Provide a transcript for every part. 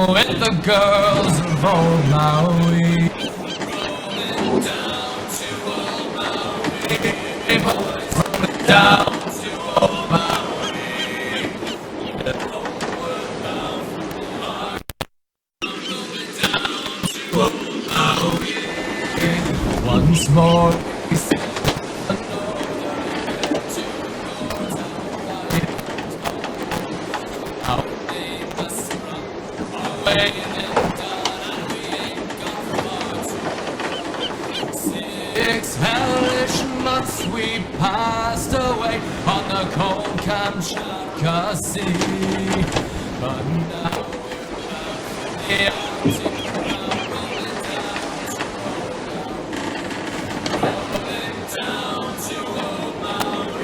with the girls of old Maui. Rolling down to old Maui. Once more, we see six hellish months we passed away on the cold Kamchatka Sea, but now we're rolling down to old Maui,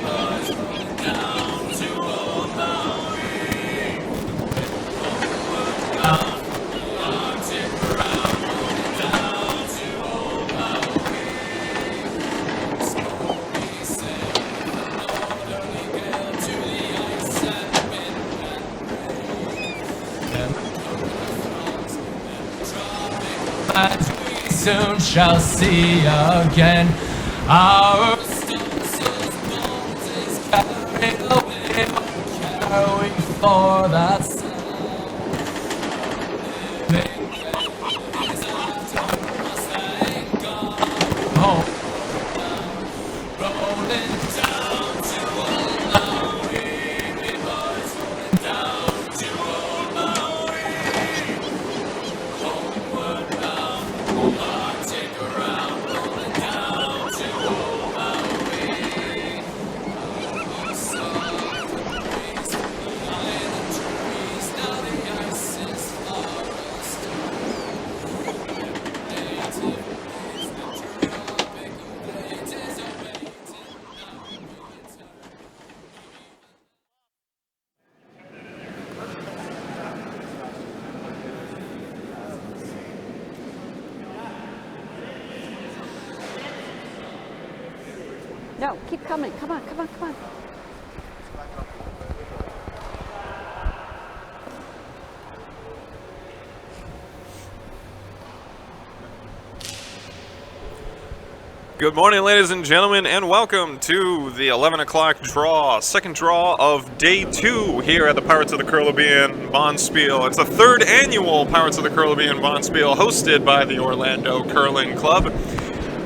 boys, rolling down to old Maui. As we soon shall see again, our stones is carried away, carrying for that sound. Rolling down to old Maui, boys, rolling down to old Maui. Homeward bound, Arctic around, rolling down to old Maui. Oh, soft the breeze behind the trees, now the ice is forest. Native is the tropical blades is awaiting our return. No, keep coming. Come on, come on, come on. Good morning, ladies and gentlemen, and welcome to the 11 o'clock draw, second draw of day 2 here at the Pirates of the CurlRibbean Bonspiel. It's the third annual Pirates of the CurlRibbean Bonspiel hosted by the Orlando Curling Club.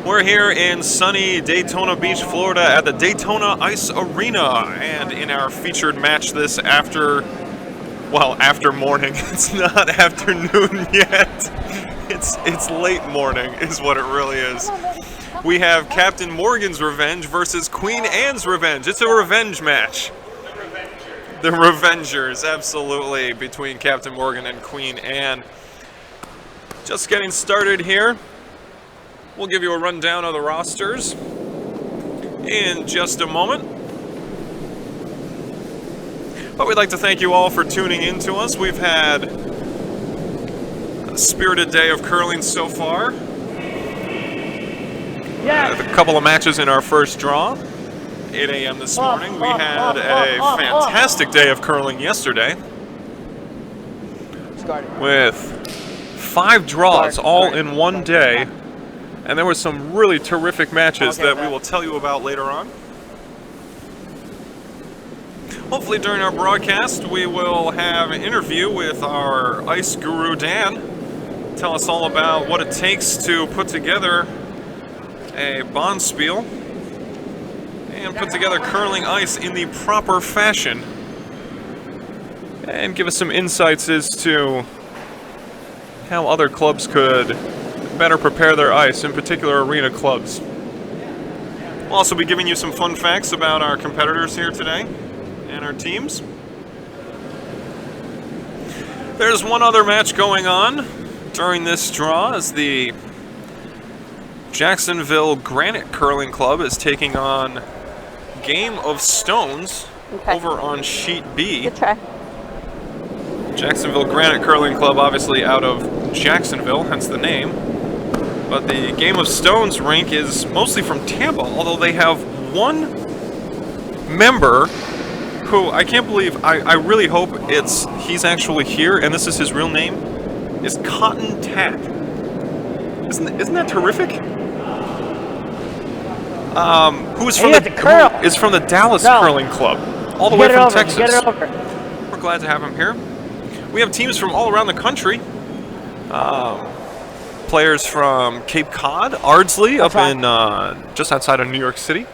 We're here in sunny Daytona Beach, Florida at the Daytona Ice Arena, and in our featured match this after morning. It's not afternoon yet. It's late morning is what it really is. We have Captain Morgan's Revenge versus Queen Anne's Revenge. It's a revenge match. The Revengers, absolutely, between Captain Morgan and Queen Anne. Just getting started here. We'll give you a rundown of the rosters in just a moment. But we'd like to thank you all for tuning in to us. We've had a spirited day of curling so far. A couple of matches in our first draw. 8 a.m. this morning. We had a fantastic day of curling yesterday with 5 draws all in one day. And there were some really terrific matches that we will tell you about later on. Hopefully during our broadcast we will have an interview with our ice guru Dan. Tell us all about what it takes to put together a bonspiel and put together curling ice in the proper fashion. And give us some insights as to how other clubs could better prepare their ice, in particular arena clubs. We'll also be giving you some fun facts about our competitors here today and our teams. There's one other match going on during this draw as the Jacksonville Granite Curling Club is taking on Game of Stones over on Sheet B. Good try. Jacksonville Granite Curling Club, obviously out of Jacksonville, hence the name. But the Game of Stones rink is mostly from Tampa, although they have one member who I can't believe. I really hope he's actually here, and this is his real name. Is Cotton Tap. Isn't that terrific? Who is from who is from the Dallas Curling Club, all the way from Texas. Get it over. We're glad to have him here. We have teams from all around the country. Players from Cape Cod, Ardsley, up in just outside of New York City.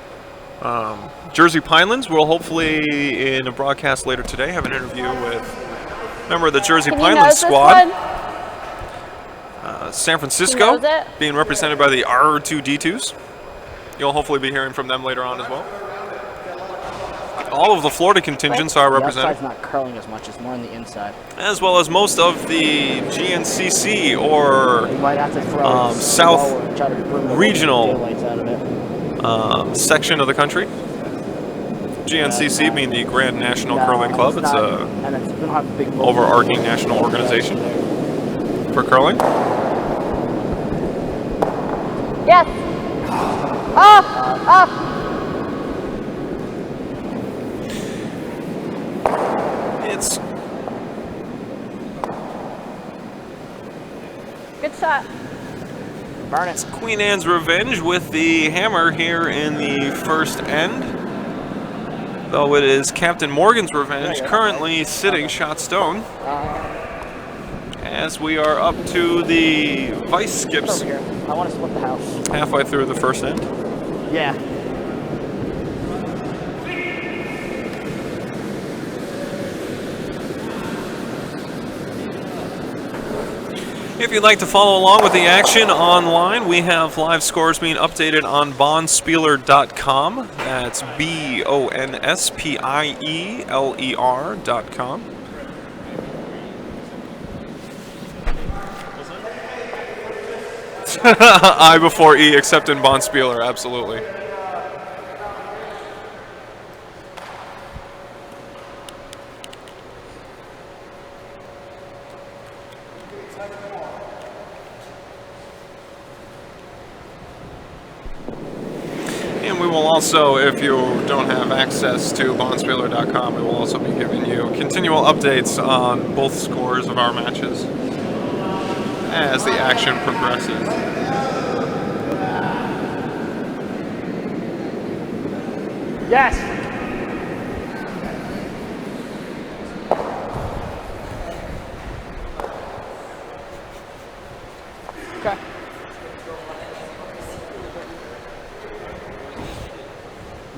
Jersey Pinelands. We'll hopefully, in a broadcast later today, have an interview with a member of the Jersey Pinelands squad. San Francisco, being represented by the R2D2s. You'll hopefully be hearing from them later on as well. All of the Florida contingents are represented. The outside's not curling as much, it's more on the inside. As well as most of the GNCC or You might have to throw South slower, try to bring the regional daylights out of it. section of the country. GNCC being the Grand National Curling Club. It's a overarching national organization for curling. Yes. Up. Up. It's Good shot. Burn it. Queen Anne's Revenge with the hammer here in the first end. Though it is Captain Morgan's Revenge currently sitting shot stone. As we are up to the vice skips. Over here. I want to split the house. Halfway through the first end. Yeah. If you'd like to follow along with the action online, we have live scores being updated on bonspieler.com. That's BONSPIELER.com. I before E, except in Bonspieler, absolutely. And we will also, if you don't have access to bonspieler.com, we will also be giving you continual updates on both scores of our matches as the action progresses. Yes. Okay.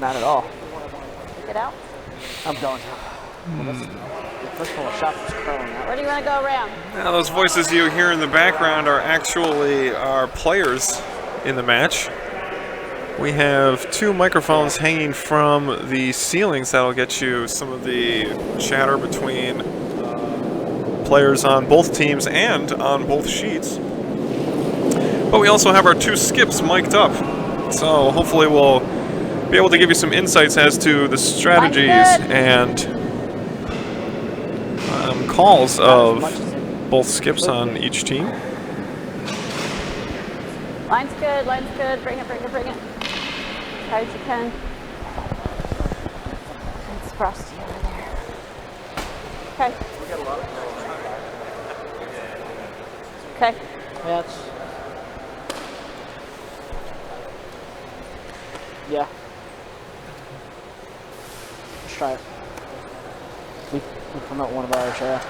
Not at all. Get out. I'm going to. First of all, shot was curling out. Where do you want to go around? Now those voices you hear in the background are actually our players in the match. We have two microphones hanging from the ceilings that'll get you some of the chatter between players on both teams and on both sheets. But we also have our two skips mic'd up, so hopefully we'll be able to give you some insights as to the strategies and calls of both skips on each team. Line's good, line's good. Bring it, bring it, bring it. Hard as you can. It's frosty over there. Okay. Okay. That's. Yeah. Let's try it. We come out one of ours, yeah.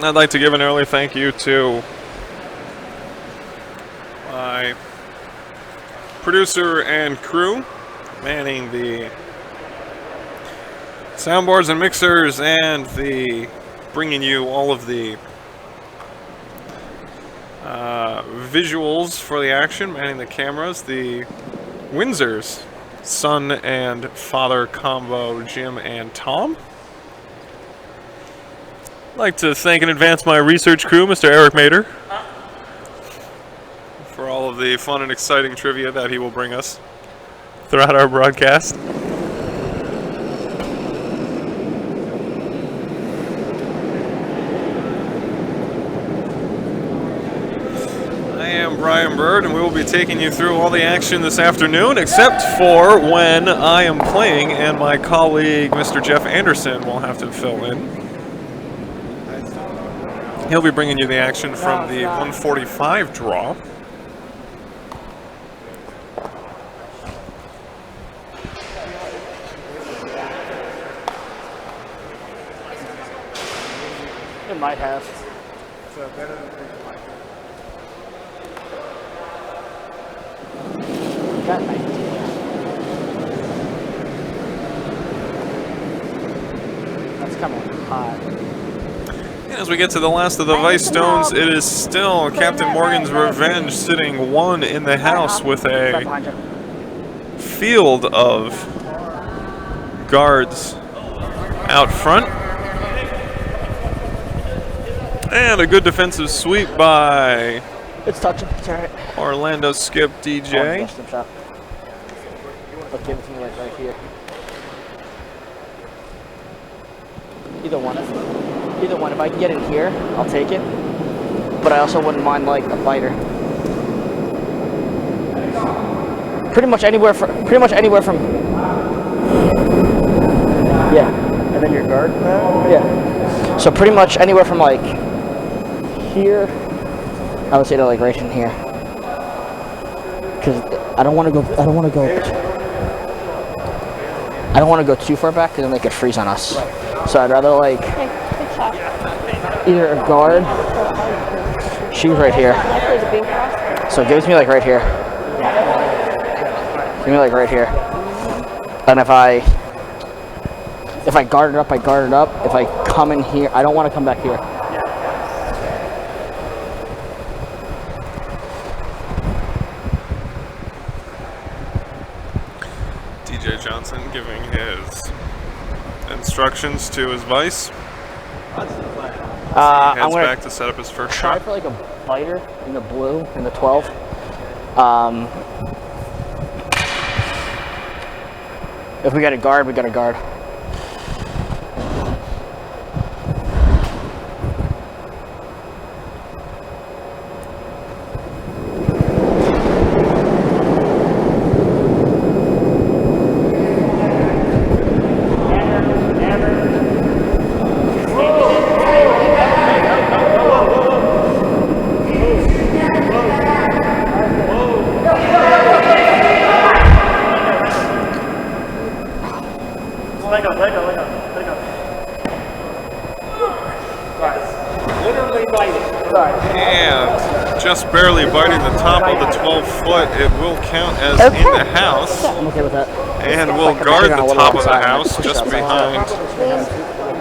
I'd like to give an early thank you to my producer and crew manning the soundboards and mixers and the bringing you all of the visuals for the action, manning the cameras, the Windsors, son and father combo, Jim and Tom. I'd like to thank in advance my research crew, Mr. Eric Mader, for all of the fun and exciting trivia that he will bring us throughout our broadcast. I am Ryan Bird, and we will be taking you through all the action this afternoon, except for when I am playing and my colleague, Mr. Jeff Anderson, will have to fill in. He'll be bringing you the action from the 145 draw. It might have. Got 19. That's coming hot. As we get to the last of the Vice Stones, it is still Captain Morgan's Revenge sitting one in the house with a field of guards out front. And a good defensive sweep by It's touching. It's alright. Orlando Skip DJ. But give it to me like right here. Either one. If I can get in here, I'll take it. But I also wouldn't mind like a biter. Pretty much anywhere from. Yeah. And then your guard? Yeah. So pretty much anywhere from like here. I would say to like right in here. Because I don't want to go too far back because then they could freeze on us. So I'd rather like either a guard. She's right here. So it gives me like right here. Give me like right here. And if I guard it up, I guard it up. If I come in here, I don't want to come back here. DJ Johnson giving his instructions to his Vice. I'm Heads gonna back to set up his first try shot. for like a biter in the blue, in the 12. If we got a guard, we got a guard. And just barely biting the top of the 12-foot, it will count as in the house. I'm okay with that. And will guard the top of the house just behind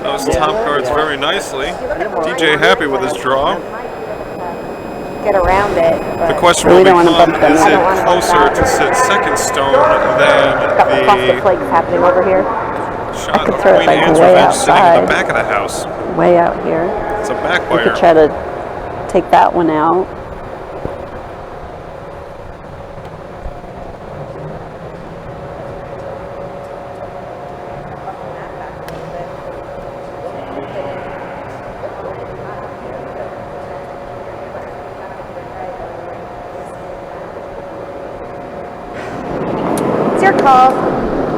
those top guards very nicely. DJ happy with his draw. Get around it. The question will become, is it closer to sit second stone than the flakes happening over here. shot of throw it, Queen like, Anne's way Revenge sitting at the outside. back of the house? Way out here. It's a We backfire. could try to take that one out. It's your call.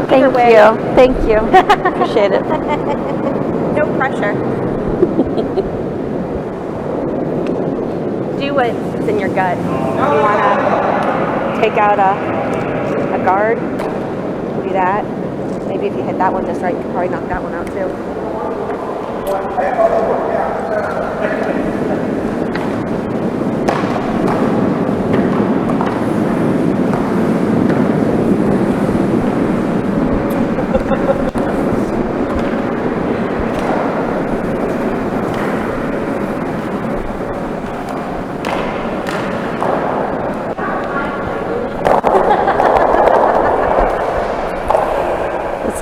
Thank you. Thank you. Appreciate it. No pressure. Do what's in your gut. If you want to take out a guard, do that. Maybe if you hit that one just right, you could probably knock that one out too.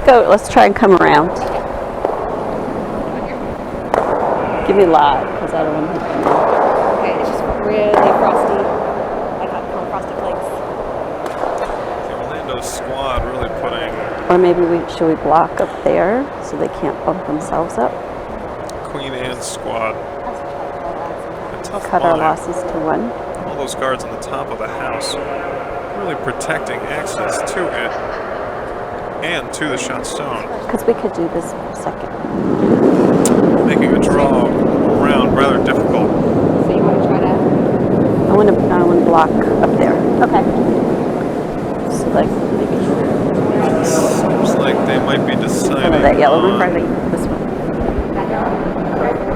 Let's try and come around. Give me live, because I don't want to hit them. Okay, it's just really frosty. I got frosted flakes. The Orlando squad really putting Or maybe should we block up there so they can't bump themselves up? Queen Anne's squad a tough Cut our line. losses to 1. All those guards on the top of the house really protecting access to it and to the shot stone. Because we could do this for a second. Making a draw around rather difficult. So you want to try to? I want to block up there. Okay. So like, making sure. Seems like they might be deciding That yellow one, on probably this one.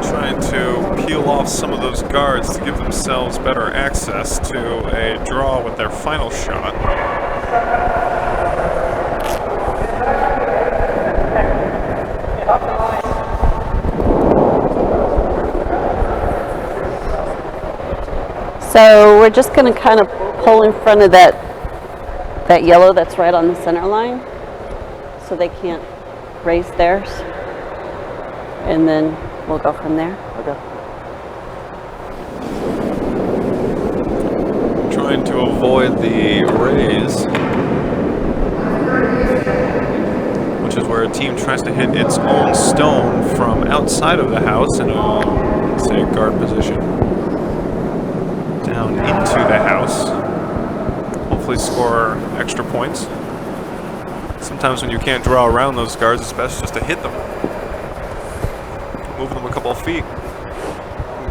trying to peel off some of those guards to give themselves better access to a draw with their final shot. So we're just going to kind of pull in front of that yellow that's right on the center line, so they can't raise theirs, and then we'll go from there. Okay. Trying to avoid the raise, which is where a team tries to hit its own stone from outside of the house in a, say, guard position. Down into the house. Hopefully score extra points. Sometimes when you can't draw around those guards, it's best just to hit them. Move them a couple of feet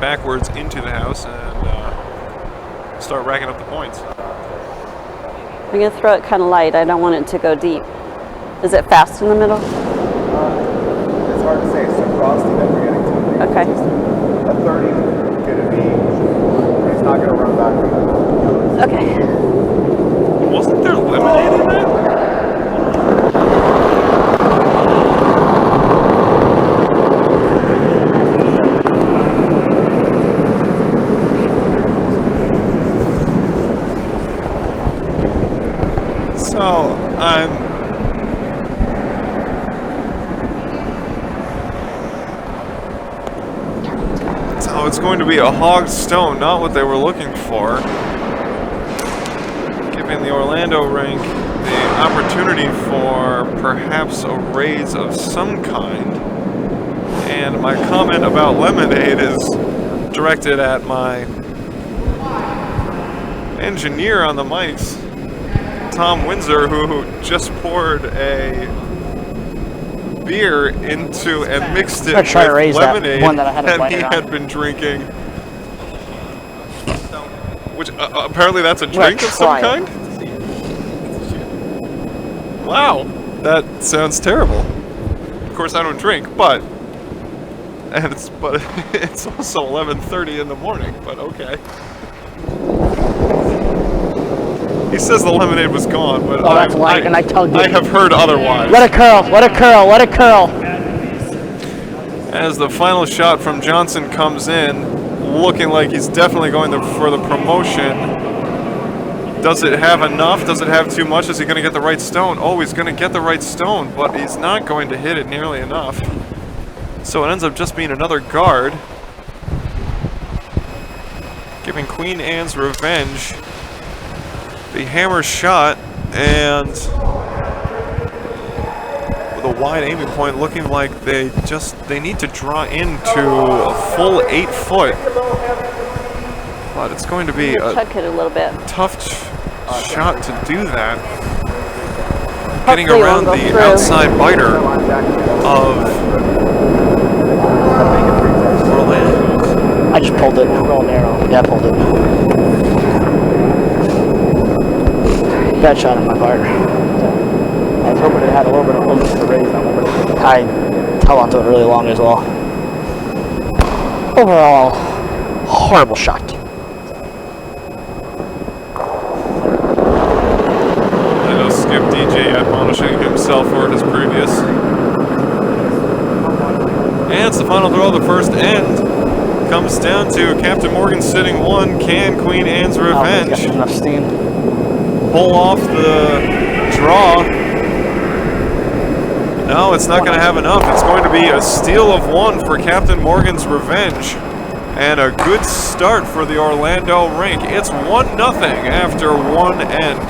backwards into the house and start racking up the points. I'm going to throw it kind of light. I don't want it to go deep. Is it fast in the middle? It's hard to say. It's so frosty that we're getting to. Okay. A 30 could be. He's not going to run back. Okay. Wasn't there lemonade in that? So, So it's going to be a hogged stone, not what they were looking for. Giving the Orlando rink the opportunity for perhaps a raise of some kind. And my comment about lemonade is directed at my engineer on the mics, Tom Windsor, who just poured a beer into and mixed it I'd try to with raise that lemonade one that I had a that bite he on. had been drinking. Which apparently that's a drink of some try it. kind? Wow, that sounds terrible. Of course I don't drink, but it's also 11:30 in the morning, but okay. He says the lemonade was gone, but Oh, that's light, and I tugged I it. have heard otherwise. Let it curl, let it curl, let it curl. As the final shot from Johnson comes in, looking like he's definitely going for the promotion. Does it have enough? Does it have too much? Is he going to get the right stone? Oh, he's going to get the right stone, but he's not going to hit it nearly enough. So it ends up just being another guard, giving Queen Anne's Revenge the hammer shot, and with a wide aiming point, looking like they need to draw into a full 8 foot. But it's going to be a Tuck it a little bit. tough shot to do that. Getting Hopefully it around won't go the through. outside biter of Orlando. I just pulled it. Yeah, I pulled it. Bad shot on my part. I was hoping it had a little bit of oomph to raise that one. I held onto it really long as well. Overall, horrible shot. I know Skip DJ admonishing himself for his previous. And it's the final throw of the first end. Comes down to Captain Morgan sitting 1. Can Queen Anne's Oh, Revenge got enough steam. pull off the draw? No, it's not going to have enough. It's going to be a steal of 1 for Captain Morgan's Revenge. And a good start for the Orlando rink. It's 1-0 after 1 end.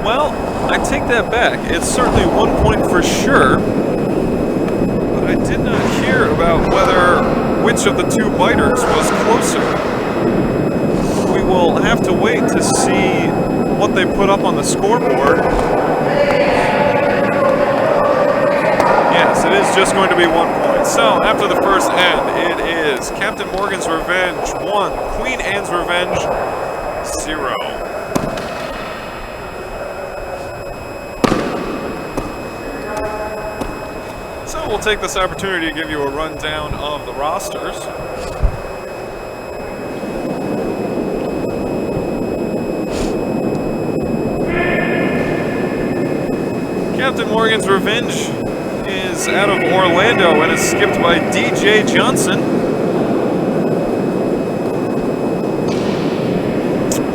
Well, I take that back. It's certainly 1 point for sure. But I did not hear about which of the two biters was closer. We will have to wait to see what they put up on the scoreboard. Yes, it is just going to be 1 point. So, after the first end, it is Captain Morgan's Revenge 1, Queen Anne's Revenge 0. So, we'll take this opportunity to give you a rundown of the rosters. Captain Morgan's Revenge is out of Orlando and is skipped by DJ Johnson.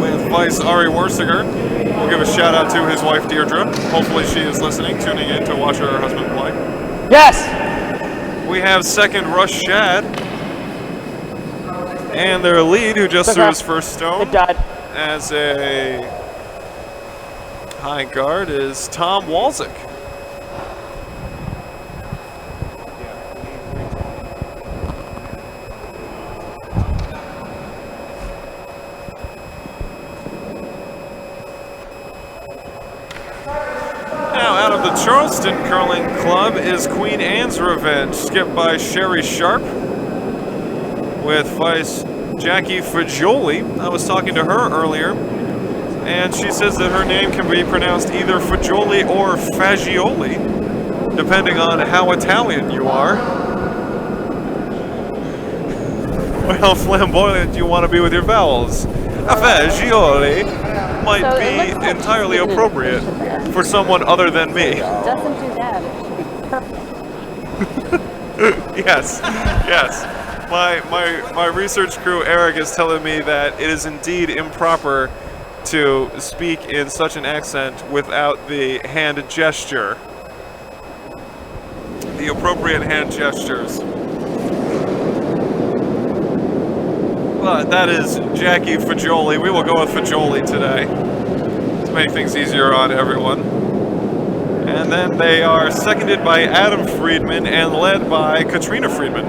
With Vice Ari Wersiger. We'll give a shout out to his wife Deirdre. Hopefully she is listening, tuning in to watch her husband play. Yes! We have second Rush Shad. And their lead, who just threw his first stone. It died. As a high guard, is Tom Walczyk. Charleston Curling Club is Queen Anne's Revenge, skipped by Sherry Sharp with Vice Jackie Fagioli. I was talking to her earlier, and she says that her name can be pronounced either Fagioli or Fagioli, depending on how Italian you are. Well, flamboyant you want to be with your vowels. A Fagioli might be entirely appropriate for someone other than me. Doesn't do that. Yes, yes. My research crew, Eric, is telling me that it is indeed improper to speak in such an accent without the hand gesture. The appropriate hand gestures. But that is Jackie Fagioli. We will go with Fagioli today to make things easier on everyone. And then they are seconded by Adam Friedman and led by Katrina Friedman.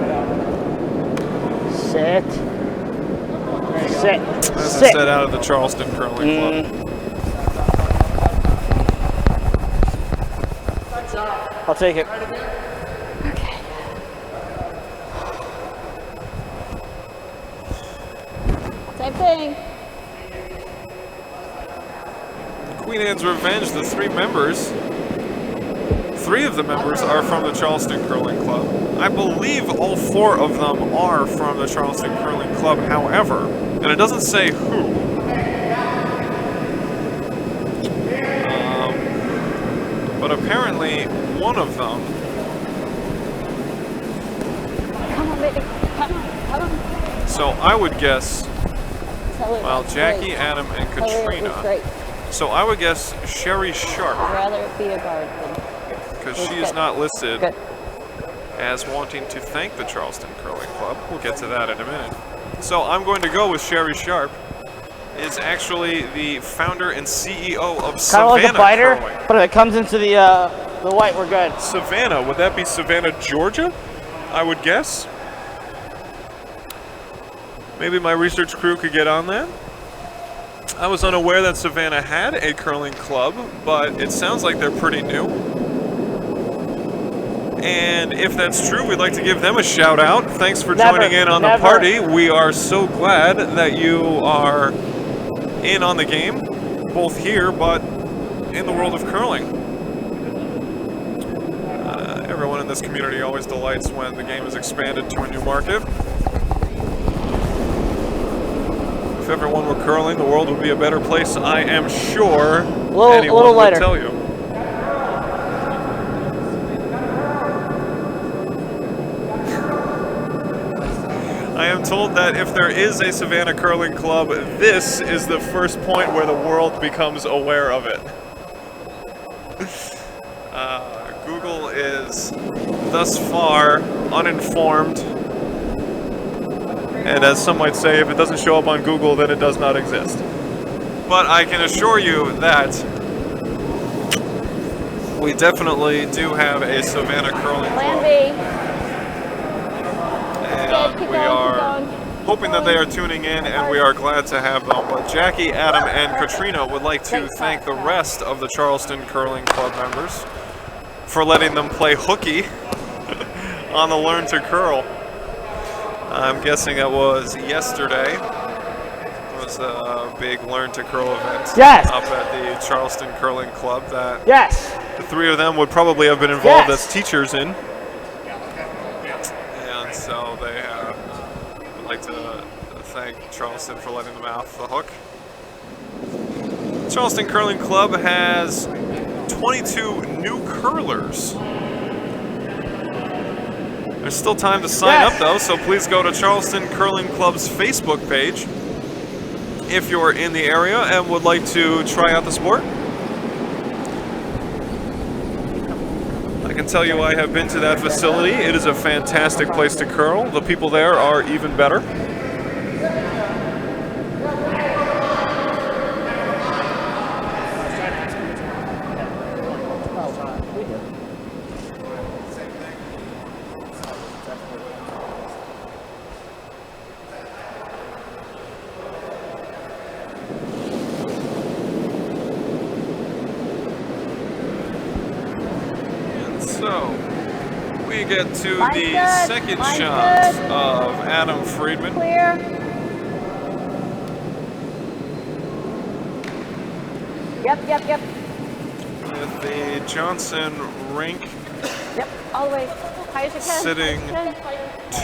Sit. Sit. As I said, out of the Charleston Curling Club. I'll take it. Same thing. Queen Anne's Revenge, the three of the members are from the Charleston Curling Club. I believe all four of them are from the Charleston Curling Club, however, and it doesn't say who. But apparently one of them. Come on, baby. Come on. So I would guess, well, Jackie, great. Adam, and Tell her it was Katrina. great. So I would guess Sherry Sharp, I'd rather it be a guard than. because she is not listed Good. as wanting to thank the Charleston Curling Club. We'll get to that in a minute. So I'm going to go with Sherry Sharp. Is actually the founder and CEO of Kind of Savannah like a biter, Curling. but if it comes into the white, we're good. Savannah, would that be Savannah, Georgia? I would guess. Maybe my research crew could get on that. I was unaware that Savannah had a curling club, but it sounds like they're pretty new. And if that's true, we'd like to give them a shout out. Thanks for joining in on the party. We are so glad that you are in on the game, both here, but in the world of curling. Everyone in this community always delights when the game is expanded to a new market. If everyone were curling, the world would be a better place, I am sure. Anyone A little would lighter. tell you. I am told that if there is a Savannah Curling Club, this is the first point where the world becomes aware of it. Google is thus far uninformed. And as some might say, if it doesn't show up on Google, then it does not exist. But I can assure you that we definitely do have a Savannah curling Plan club. B. And we are hoping that they are tuning in, and we are glad to have them. But Jackie, Adam, and Katrina would like to thank the rest of the Charleston Curling Club members for letting them play hooky on the Learn to Curl. I'm guessing it was yesterday. It was a big Learn to Curl event up at the Charleston Curling Club that the three of them would probably have been involved as teachers in. And so they would like to thank Charleston for letting them off the hook. Charleston Curling Club has 22 new curlers. There's still time to sign up though, so please go to Charleston Curling Club's Facebook page if you're in the area and would like to try out the sport. I can tell you I have been to that facility. It is a fantastic place to curl. The people there are even better. So, we get to the second shot of Adam Friedman. Clear. Yep. With the Johnson rink Yep, all the way. High as you can. sitting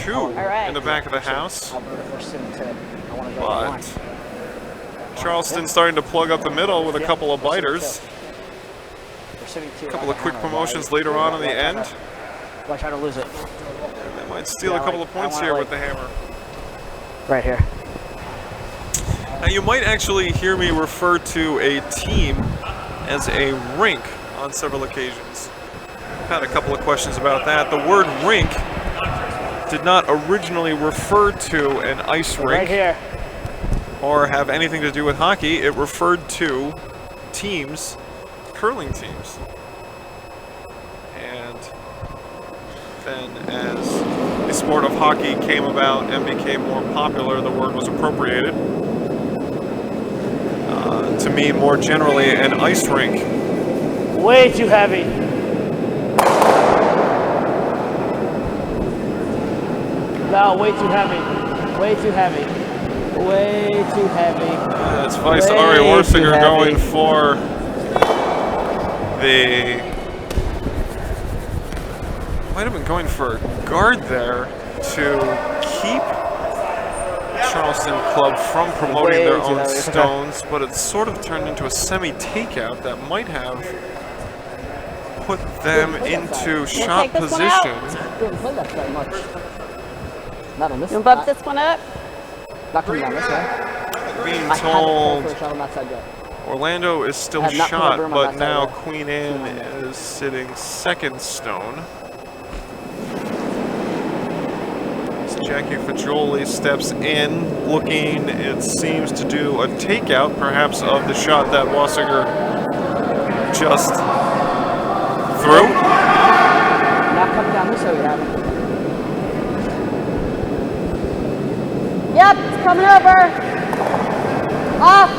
two right. in the back of the house. We're sitting today. I want to go But Charleston starting to plug up the middle with a couple of biters. A couple of quick promotions later on in the end. Do I try to lose it? And they might steal a couple of points here with the hammer. Right here. Now you might actually hear me refer to a team as a rink on several occasions. I've had a couple of questions about that. The word rink did not originally refer to an ice rink Right here. or have anything to do with hockey. It referred to teams, curling teams. And then as the sport of hockey came about and became more popular, the word was appropriated to mean more generally an ice rink. Way too heavy. No, way too heavy. Way too heavy. Way too heavy. That's Vice Ari Worsiger going for the... Might have been going for a guard there to keep Charleston Club from promoting their own stones, but it's sort of turned into a semi-takeout that might have put them into shot position. Not on this You bump this one up? Not coming down this way. Being I told had shot on that side yet. Orlando is still have not put shot, a broom on but that side now yet. Queen Anne is sitting second stone. Jackie Fagioli steps in, looking, it seems, to do a takeout, perhaps, of the shot that Worsiger just threw. Not coming down this way, we haven't. Yep, it's coming over. Off.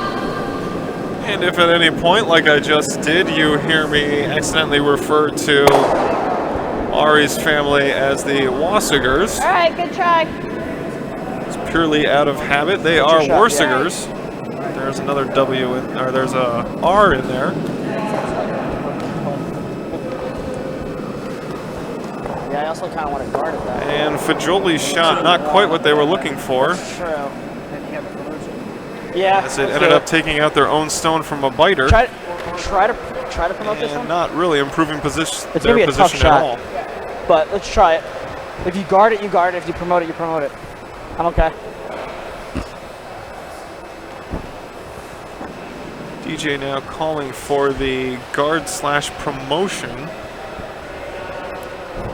And if at any point, like I just did, you hear me accidentally refer to Ari's family as the Worsigers, All right, good try. it's purely out of habit. They are Worsigers. There's another W in, or there's a R in there. Yeah, I also kind of want to guard it that. And Fagioli's shot, not quite what they were looking for, True. Yeah. as it ended up taking out their own stone from a biter. Try to promote this And one. not really improving position, It's their gonna be a tough position at all. shot. But let's try it. If you guard it, you guard it. If you promote it, you promote it. I'm okay. DJ now calling for the guard slash promotion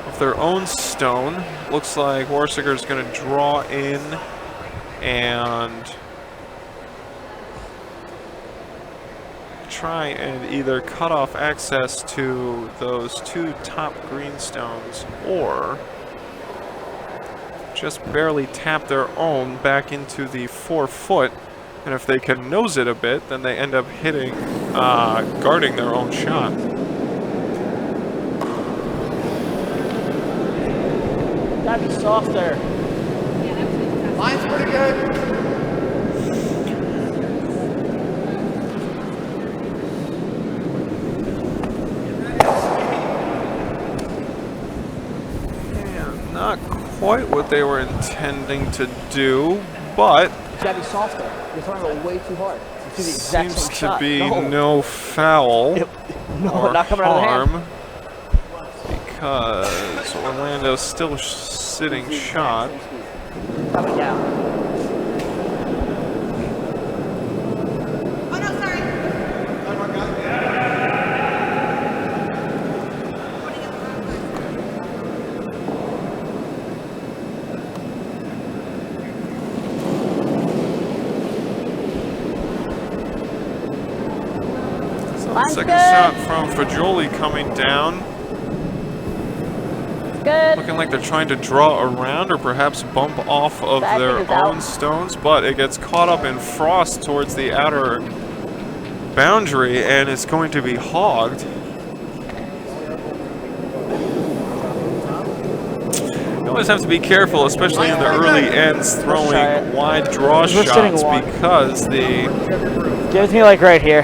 of their own stone. Looks like Worsiger's going to draw in and try and either cut off access to those 2 top greenstones or just barely tap their own back into the 4-foot. And if they can nose it a bit, then they end up hitting, guarding their own shot. Gotta be softer. Line's pretty good. And not quite what they were intending to do, but It's gotta be softer. You're throwing it way too hard. You do the exact seems same to shot. be No. no foul No, or not coming out of the hand. harm because Orlando's still sitting shot. Coming down. Oh, no, sorry. Line's Second good. shot from Fajoli coming down. Good. Looking like they're trying to draw around or perhaps bump off of I think their it's out. own stones, but it gets caught up in frost towards the outer boundary and it's going to be hogged. You always have to be careful, especially in the early ends, try throwing it. wide draw We're sitting shots one. because the Give it to me like right here.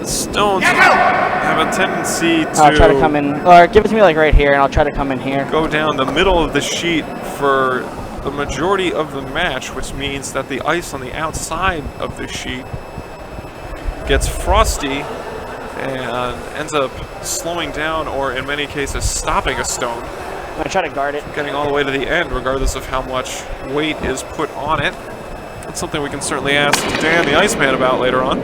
stones have a tendency I'll try to come in, or give it to me like right here, and I'll try to come in here. go down the middle of the sheet for the majority of the match, which means that the ice on the outside of the sheet gets frosty and ends up slowing down or in many cases stopping a stone, I'm gonna try to guard it. getting all the way to the end regardless of how much weight is put on it. That's something we can certainly ask Dan the Iceman about later on.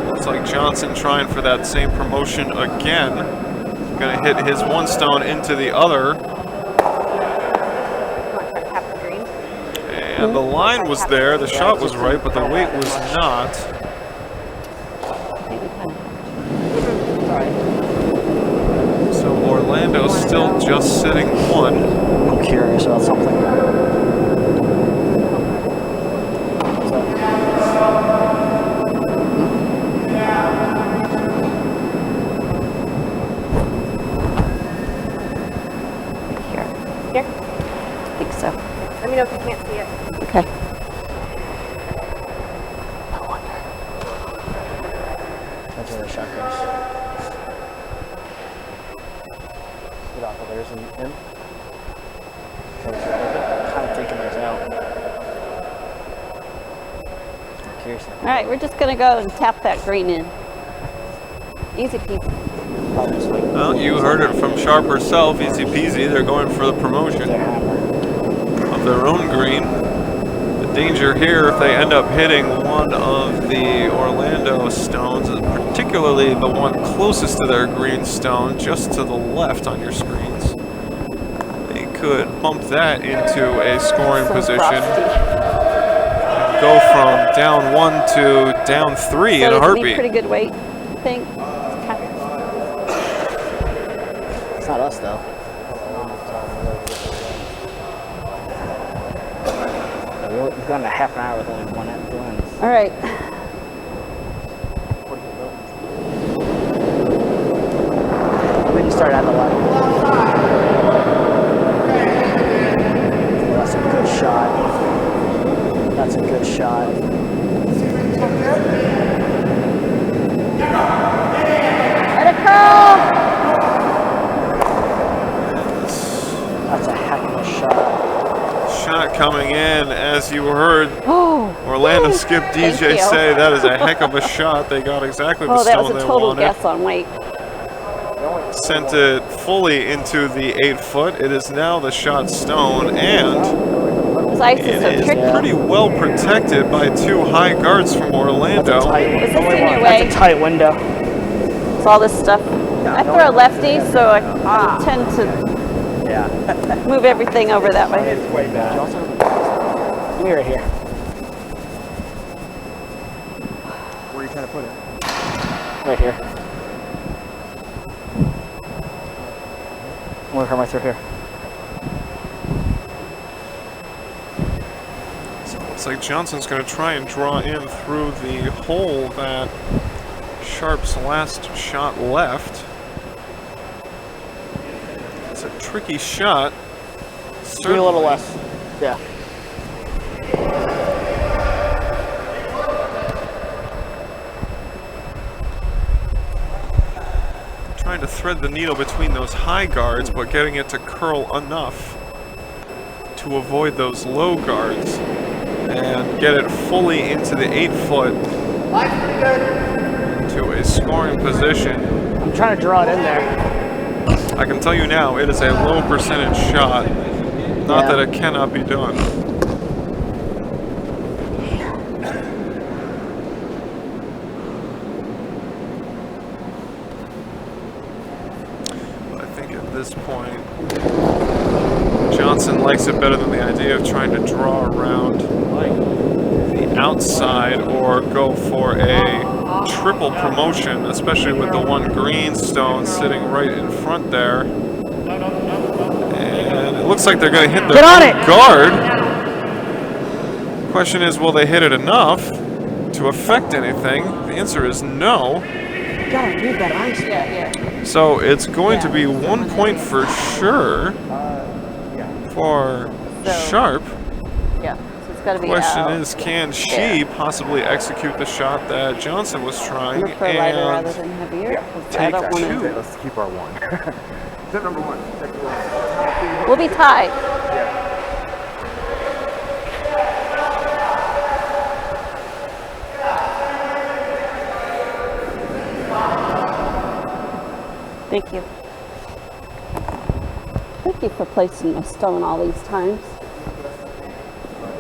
Looks like Johnson trying for that same promotion again. Gonna hit his one stone into the other. Cap the green. And the line was there, the shot was right, but the weight was not. So Orlando's still just sitting one. I'm curious about something. Here. Here? I think so. Let me know if you can't see it. Okay. That's where the shot goes. Get off of theirs and in. Kind of taking those out. I'm curious. All right, we're just gonna go and tap that green in. Easy peasy. Probably just like Well, you heard it from Sharp herself, easy peasy, they're going for the promotion their hammer. of their own green. The danger here, if they end up hitting one of the Orlando stones, particularly the one closest to their green stone, just to the left on your screens, they could bump that into a scoring So position. frosty. Go from down 1 to down 3 So in a does it need heartbeat. pretty good weight, I think. It's not us though. We've gone a half an hour with only one lens. All right. We can start at the light. That's a good shot. That's a good shot. Let it curl. That's a heck of a shot. Shot coming in, as you heard Oh, Orlando Skip Thank DJ you. say. That is a heck of a shot. They got exactly the oh, that stone was a they total wanted. guess on weight. Sent it fully into the 8-foot. It is now the shot stone, and This ice it is so is tricky. pretty well protected by 2 high guards from Orlando. Is this in your That's way? a tight window. It's all this stuff. I throw a lefty, so I tend to move everything over that way. It's way back. Give me right here. Where are you trying to put it? Right here. I'm gonna come right through here. So it looks like Johnson's going to try and draw in through the hole that Sharp's last shot left. It's a tricky shot. Give me a little less. Yeah. Trying to thread the needle between those high guards, but getting it to curl enough to avoid those low guards and get it fully into the 8-foot to a scoring position. I'm trying to draw it in there. I can tell you now, it is a low percentage shot. Not that it cannot be done. But I think at this point, Johnson likes it better than the idea of trying to draw around the outside or go for a triple promotion, especially with the one green stone sitting right in front there. And it looks like they're going to hit their own guard. Question is, will they hit it enough to affect anything? The answer is no. You gotta read that ice. Yeah. So it's going to be 1 point for sure for Sharp. Yeah. So it's got to be Question out. is, can she possibly execute the shot that Johnson was I'm trying gonna throw lighter rather and than heavier. 'Cause I take don't want two? to. Let's keep our one. Step number 1. Take the one. We'll be tied. Thank you. Thank you for placing my stone all these times.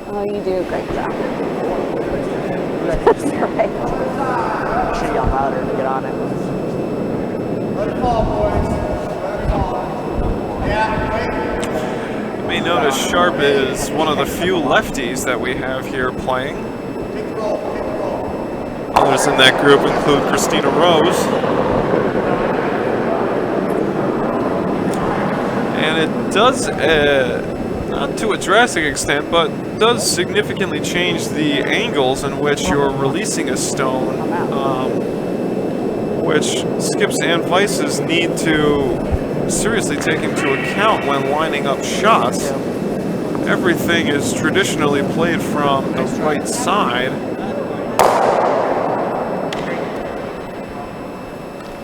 Oh, you do a great job. That's right. Make sure you yell louder to get on it. Let it fall, boys. Let it fall. Yeah, You may notice Sharp is one of the few lefties that we have here playing. Take the roll. Take the roll. Others in that group include Christina Rose. And it does, not to a drastic extent, but does significantly change the angles in which you're releasing a stone, which skips and vices need to seriously take into account when lining up shots. Everything is traditionally played from the right side.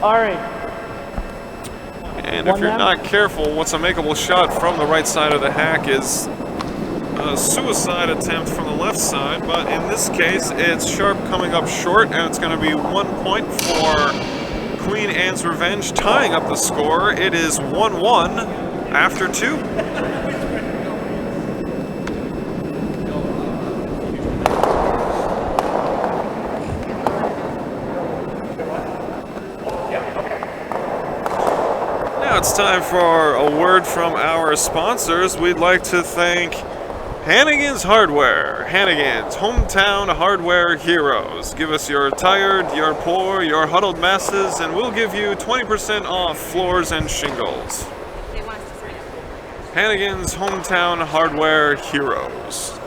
All right. And if you're not careful, what's a makeable shot from the right side of the hack is a suicide attempt from the left side, but in this case, it's Sharp coming up short, and it's going to be 1 point for Queen Anne's Revenge, tying up the score. It is 1-1 after 2. Now it's time for a word from our sponsors. We'd like to thank Hannigan's Hardware, Hannigan's hometown hardware heroes. Give us your tired, your poor, your huddled masses, and we'll give you 20% off floors and shingles. Hannigan's hometown hardware heroes.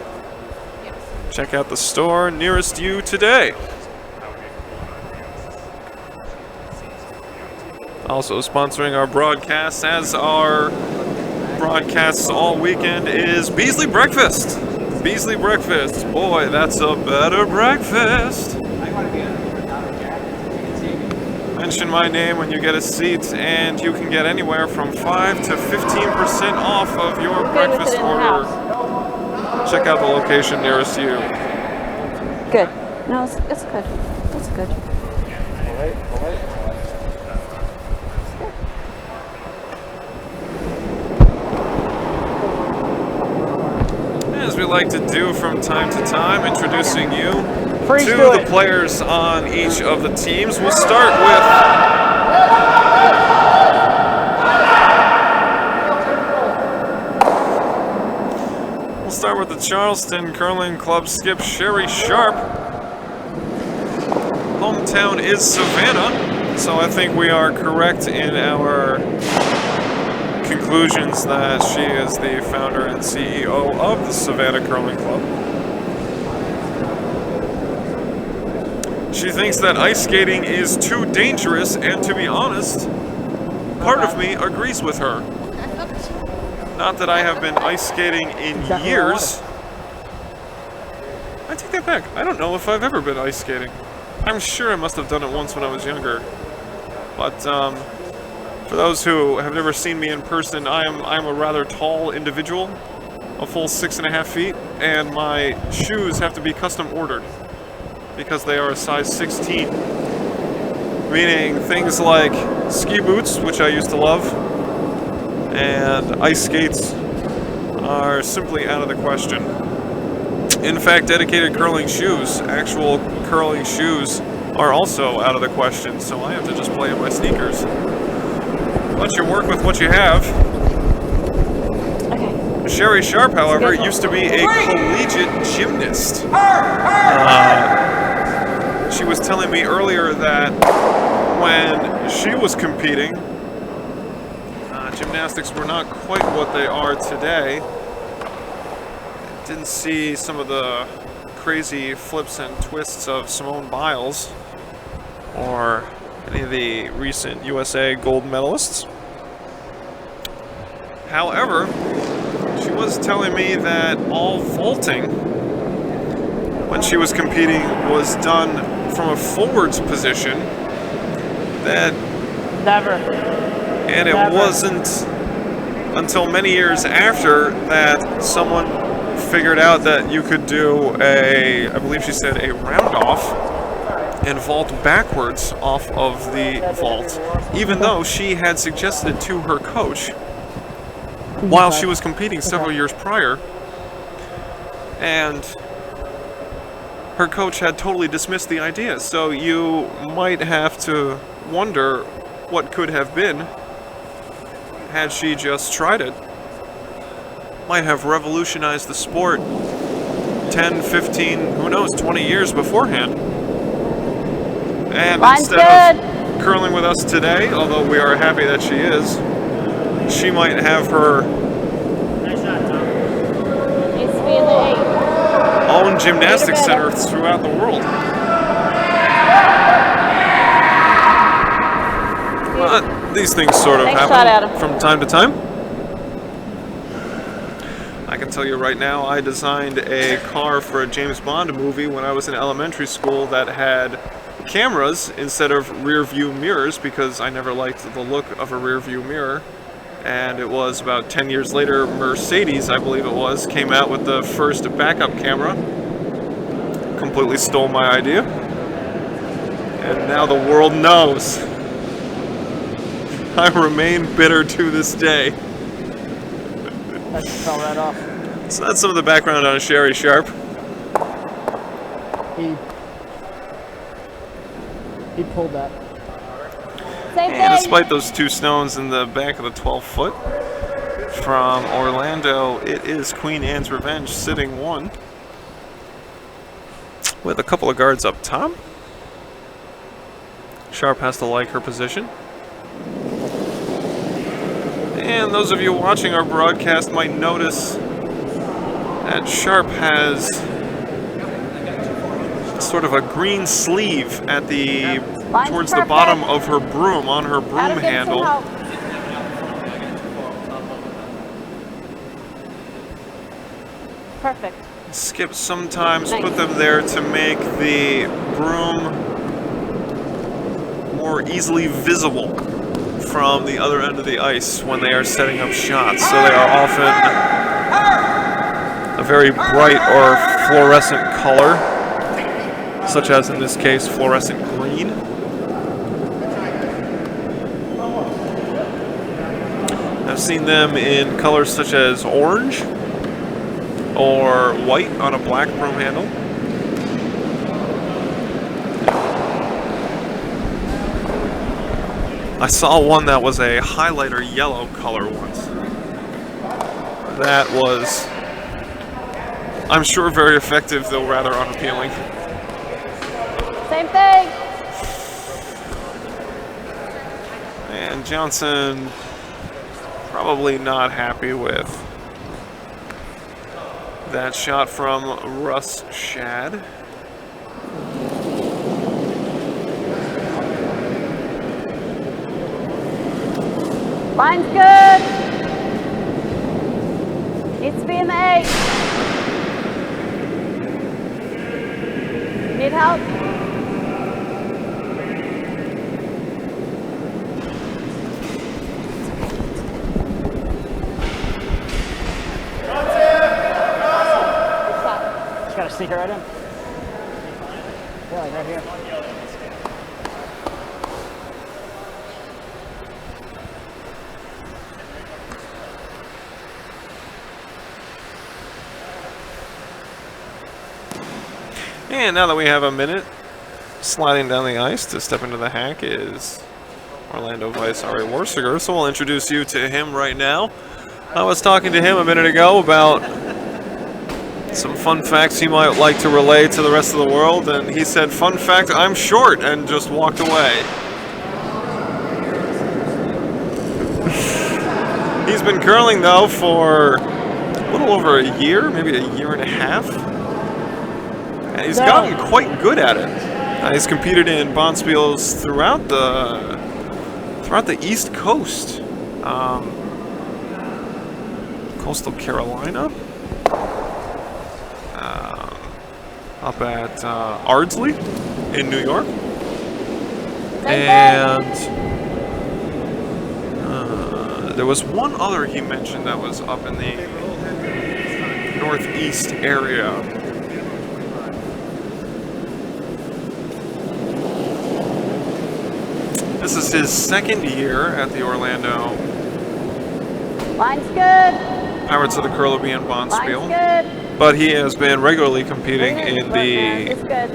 Check out the store nearest you today. Also sponsoring our broadcasts, as our broadcasts all weekend, is Beasley Breakfast. Beasley Breakfast. Boy, that's a better breakfast. Mention my name when you get a seat, and you can get anywhere from 5 to 15% off of your breakfast order. check out the location nearest you. Good. No, it's good. It's good. As we like to do from time to time, introducing you Freeze to to the it. players on each of the teams. We'll start with the Charleston Curling Club skip, Sherry Sharp. Hometown is Savannah, so I think we are correct in our conclusions that she is the founder and CEO of the Savannah Curling Club. She thinks that ice skating is too dangerous, and to be honest, part of me agrees with her. Not that I have been ice skating in years. I take that back. I don't know if I've ever been ice skating. I'm sure I must have done it once when I was younger. But for those who have never seen me in person, I'm a rather tall individual, a full 6.5 feet, and my shoes have to be custom ordered because they are a size 16. Meaning things like ski boots, which I used to love, and ice skates are simply out of the question. In fact, dedicated curling shoes, actual curling shoes, are also out of the question, so I have to just play in my sneakers. But you work with what you have. Okay. Sherry Sharp, however, used to be a collegiate gymnast. She was telling me earlier that when she was competing, gymnastics were not quite what they are today. Didn't see some of the crazy flips and twists of Simone Biles or any of the recent USA gold medalists. However, she was telling me that all vaulting when she was competing was done from a forwards position. That Never. And it wasn't until many years after that someone figured out that you could do I believe she said, a round off and vault backwards off of the vault, even though she had suggested it to her coach while she was competing several years prior. And her coach had totally dismissed the idea. So you might have to wonder what could have been had she just tried it. Might have revolutionized the sport 10, 15, who knows, 20 years beforehand. And instead of curling with us today, although we are happy that she is, she might have her own gymnastics center throughout the world. But these things sort of happen from time to time. I can tell you right now, I designed a car for a James Bond movie when I was in elementary school that had cameras instead of rear view mirrors because I never liked the look of a rear view mirror. And it was about 10 years later, Mercedes, I believe it was, came out with the first backup camera. Completely stole my idea. And now the world knows. I remain bitter to this day. That just fell right off. So that's some of the background on Sherry Sharp. He pulled that. And despite those two stones in the back of the 12-foot, from Orlando, it is Queen Anne's Revenge sitting one, with a couple of guards up top. Sharp has to like her position. And those of you watching our broadcast might notice that Sharp has sort of a green sleeve at the towards the bottom of her broom, on her broom handle. Perfect. Skips sometimes put them there to make the broom more easily visible from the other end of the ice when they are setting up shots. So they are often a very bright or fluorescent color, such as in this case fluorescent green. I've seen them in colors such as orange or white on a black broom handle. I saw one that was a highlighter yellow color once. That was, I'm sure, very effective, though rather unappealing. Same thing. And Johnson probably not happy with that shot from Russ Shad. Line's good. Needs to be in the 8. Need help? Just gotta sneak it right in. Yeah, like right here. And now that we have a minute, sliding down the ice to step into the hack is Orlando Vice Ari Warsiger. So we'll introduce you to him right now. I was talking to him a minute ago about some fun facts he might like to relay to the rest of the world, and he said, "Fun fact, I'm short," and just walked away. He's been curling, though, for a little over a year, maybe a year and a half. And he's gotten quite good at it. He's competed in bonspiels throughout the East Coast, Coastal Carolina, up at Ardsley in New York, and there was one other he mentioned that was up in the Northeast area. This is his second year at the Orlando Line's good. Pirates of the CurlRibbean bonspiel, Line's good. but he has been regularly competing in the It's good.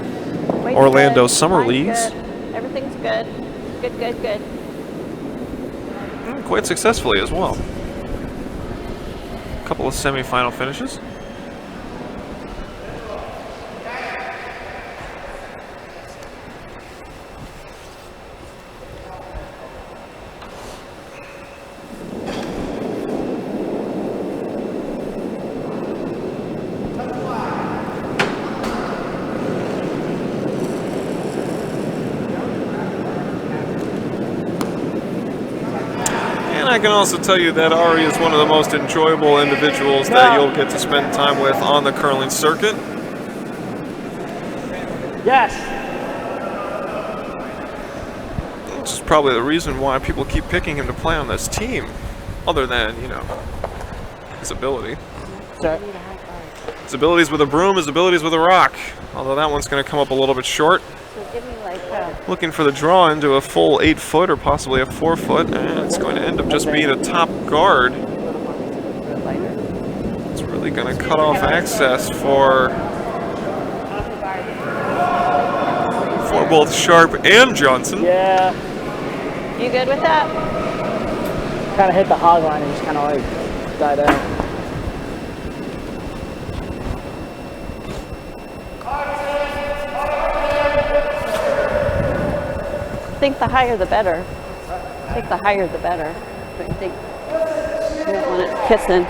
Weight's Orlando good. Summer Line's Leagues. good. Everything's good. Good, good, good. Quite successfully as well. A couple of semifinal finishes. I can also tell you that Ari is one of the most enjoyable individuals that you'll get to spend time with on the curling circuit. Yes. Which is probably the reason why people keep picking him to play on this team, other than, you know, his ability. Sorry. His abilities with a broom, his abilities with a rock. Although that one's going to come up a little bit short. So give me like Looking for the draw into a full 8 foot or possibly a 4 foot, and it's going to end up just being a top guard. It's really going to cut off access for both Sharp and Johnson. Yeah. You good with that? Kind of hit the hog line and just kind of like died out. I think the higher the better. I think the higher the better. But I think you don't want it kissing.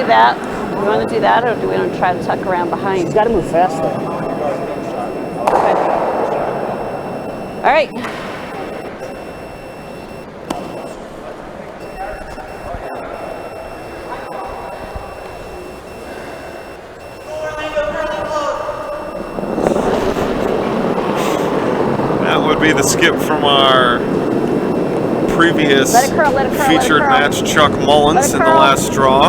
That. Do we want to do that, or do we want to try to tuck around behind? He's got to move faster. Okay. All right. would be the skip from our previous Let it curl, let it curl, let it featured curl. match, Chuck Mullins, Let it in the curl. last draw,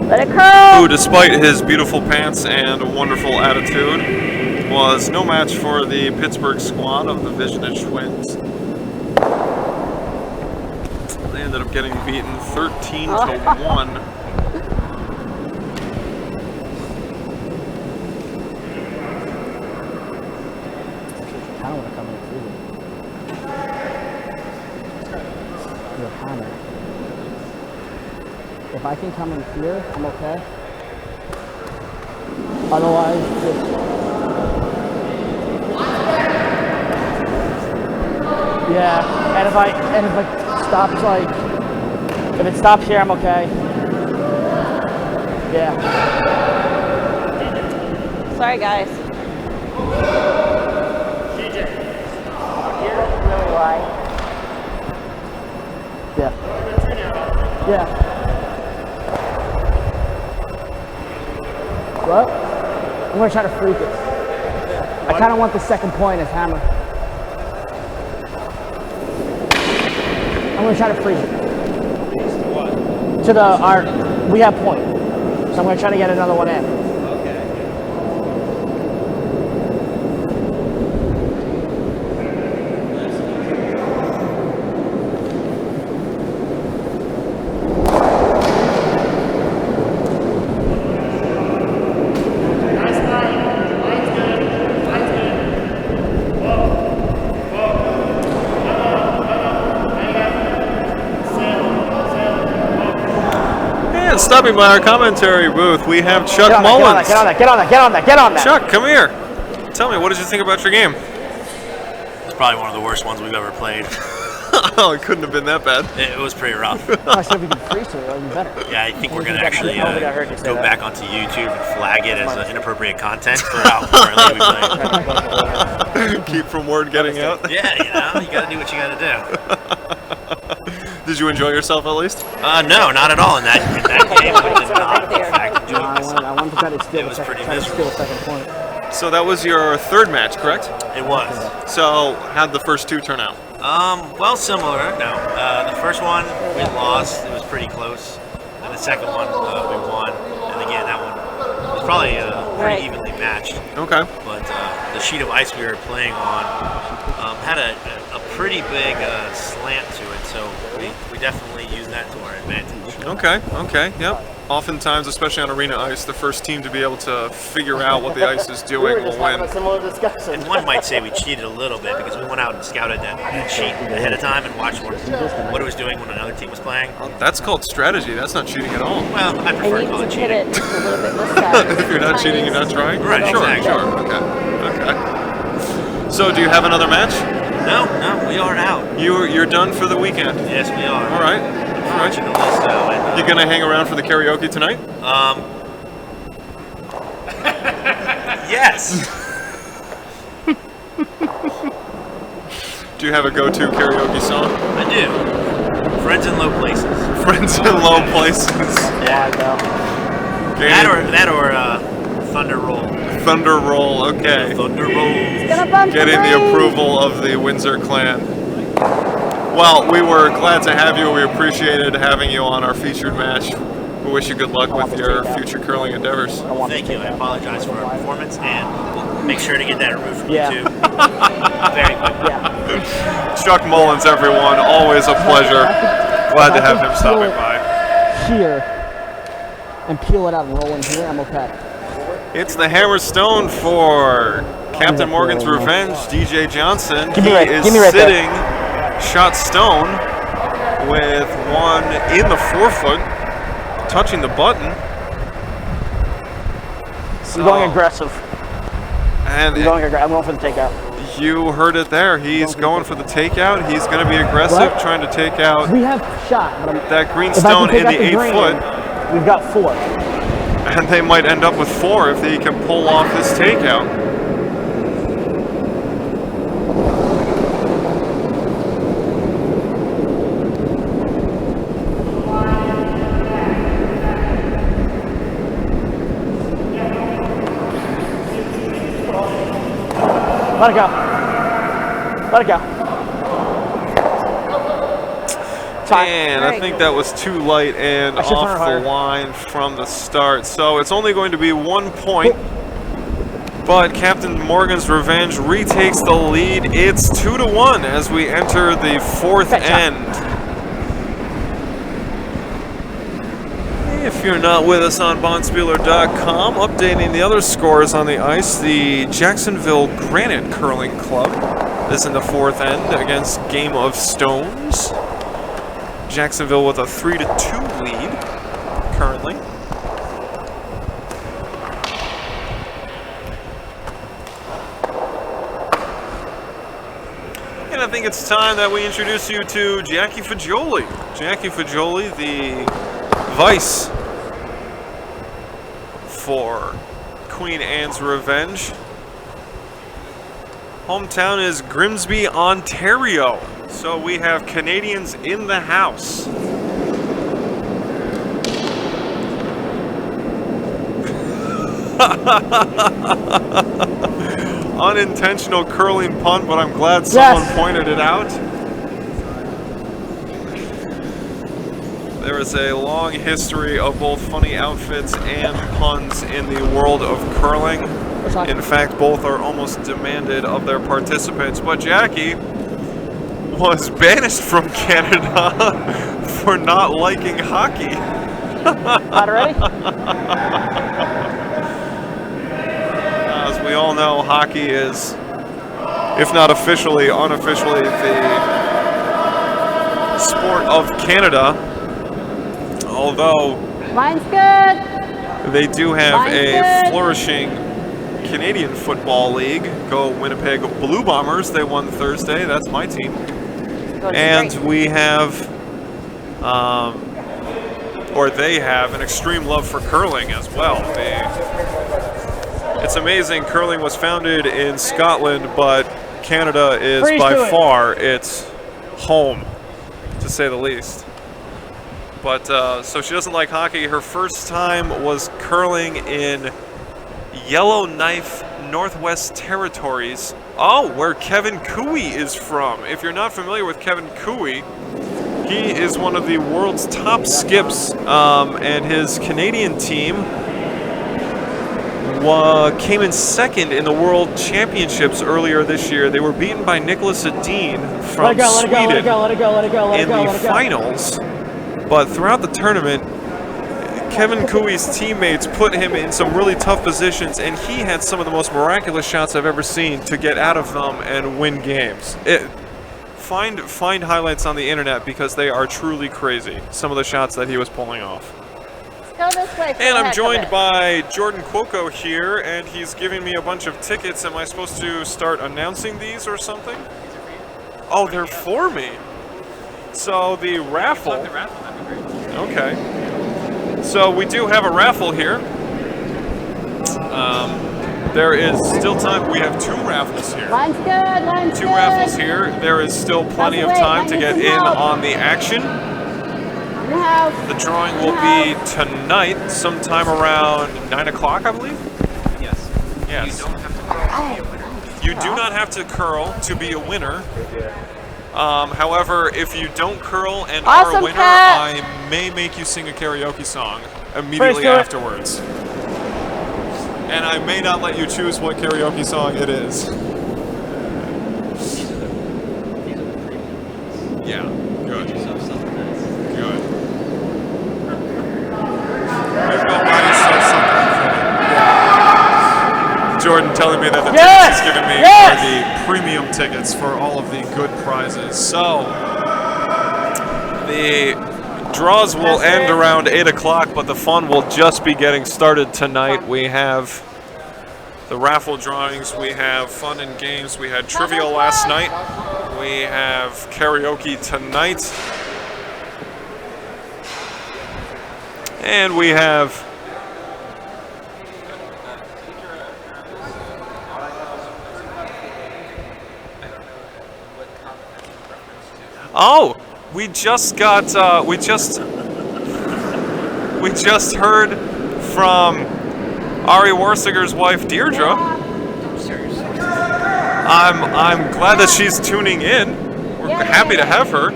Let it curl. who, despite his beautiful pants and wonderful attitude, was no match for the Pittsburgh squad of the Visionage Twins. They ended up getting beaten 13-1. I don't want to come in through your hammer. If I can come in here, I'm okay. Otherwise, just... Yeah, and if it stops if it stops here, I'm okay. Yeah. Sorry, guys. Yeah. Yeah. What? I'm gonna try to freak it. I kind of want the second point as hammer. I'm gonna try to freeze it. To what? To we have point. So I'm gonna try to get another one in. Stopping by our commentary booth, we have Chuck Get on Mullins. that, get on that, get on that, get on that, get on that. Chuck, come here. Tell me, what did you think about your game? It's probably one of the worst ones we've ever played. Oh, it couldn't have been that bad. It was pretty rough. I said we could freeze it, it would be better. Yeah, I think we're going to actually I heard you say go that. back onto YouTube and flag it as inappropriate content for how poorly we played. Keep from word getting out. Yeah, you got to do what you got to do. Did you enjoy yourself at least? No, not at all in that game. I did not, in fact, enjoy I myself. wanted to try to steal It was pretty try to steal a second point. So that was your third match, correct? It was. So how'd the first two turn out? Well, similar. No, the first one we lost. It was pretty close. And the second one we won. And again, that one was probably pretty evenly matched. Okay. But the sheet of ice we were playing on had a pretty big slant to it, so we definitely used that to our advantage. Okay, yep. Oftentimes, especially on arena ice, the first team to be able to figure out what the ice is doing will win. And one might say we cheated a little bit because we went out and scouted that sheet ahead of time and watched what it was doing when another team was playing. That's called strategy. That's not cheating at all. Well, I prefer to call it cheating. It just a little bit this side. If you're not cheating, you're not trying? Right, Sure, exactly. sure. Okay. So, do you have another match? No, we are out. You're done for the weekend? Yes, we are. All right. Watching the list now. And, You gonna hang around for the karaoke tonight? Yes. Do you have a go-to karaoke song? I do. Friends in Low Places. Friends in Low Places. Yeah. That or Thunder Roll. Thunder Roll, okay. Thunder Roll. Getting the approval of the Windsor clan. Well, we were glad to have you. We appreciated having you on our featured match. We wish you good luck with your future curling endeavors. Thank you. I apologize for our performance, and we'll make sure to get that removed from YouTube. Very quickly. Chuck Mullins, everyone. Always a pleasure. Glad to have him stopping by. Here, and peel it out and roll in here, I'm okay. It's the Hammer Stone for Captain Morgan's Revenge, DJ Johnson. He is sitting shot stone with one in the forefoot, touching the button. I'm going aggressive. And I'm going for the takeout. You heard it there. He's going for the takeout. He's going to be aggressive, trying to take out We have shot, but that green stone in the 8-foot. We've got 4. And they might end up with 4 if they can pull off this takeout. Let it go. Let it go. And I think that was too light and I should turn off it higher. the line from the start. So it's only going to be 1 point. But Captain Morgan's Revenge retakes the lead. It's 2-1 as we enter the fourth end. If you're not with us on Bondspieler.com, updating the other scores on the ice, the Jacksonville Granite Curling Club is in the fourth end against Game of Stones. Jacksonville with a 3-2 lead currently. And I think it's time that we introduce you to Jackie Fagioli. Jackie Fagioli, the vice for Queen Anne's Revenge. Hometown is Grimsby, Ontario. So we have Canadians in the house. Unintentional curling punt, but I'm glad someone pointed it out. There is a long history of both funny outfits and puns in the world of curling. In fact, both are almost demanded of their participants. But Jackie was banished from Canada for not liking hockey. Not ready? As we all know, hockey is, if not officially, unofficially the sport of Canada. Although Mine's good. they do have a flourishing Canadian Football League. Go Winnipeg Blue Bombers. They won Thursday. That's my team. And we have, or they have, an extreme love for curling as well. It's amazing. Curling was founded in Scotland, but Canada is by far its home, to say the least. But so she doesn't like hockey. Her first time was curling in Yellowknife, Northwest Territories. Oh, where Kevin Cooey is from. If you're not familiar with Kevin Cooey, he is one of the world's top skips, and his Canadian team came in second in the World Championships earlier this year. They were beaten by Nicholas Edin from Sweden in the finals. But throughout the tournament, Kevin Cooey's teammates put him in some really tough positions, and he had some of the most miraculous shots I've ever seen to get out of them and win games. Find highlights on the internet because they are truly crazy, some of the shots that he was pulling off. Go this way. And I'm joined by Jordan Cuoco here, and he's giving me a bunch of tickets. Am I supposed to start announcing these or something? Oh, they're for me. So the raffle. Okay. So we do have a raffle here. There is still time. We have 2 raffles here. Mine's good. Mine's Two raffles here. There is still plenty of time to get in on the action. The drawing will be tonight, sometime around 9 o'clock, I believe. Yes. Yes. You don't have to curl to be a winner. You do not have to curl to be a winner. However, if you don't curl and Awesome, are a winner, Cat. I may make you sing a karaoke song immediately afterwards. And I may not let you choose what karaoke song it is. Yeah, good. Good. Maybe I'll buy yourself something. Jordan telling me that the tickets he's giving me are the premium tickets for all of the good prizes. So, the draws will end around 8 o'clock, but the fun will just be getting started tonight. We have the raffle drawings, we have fun and games, we had trivia last night, we have karaoke tonight, and we have we just heard from Ari Warsiger's wife, Deirdre. I'm glad that she's tuning in. We're happy to have her.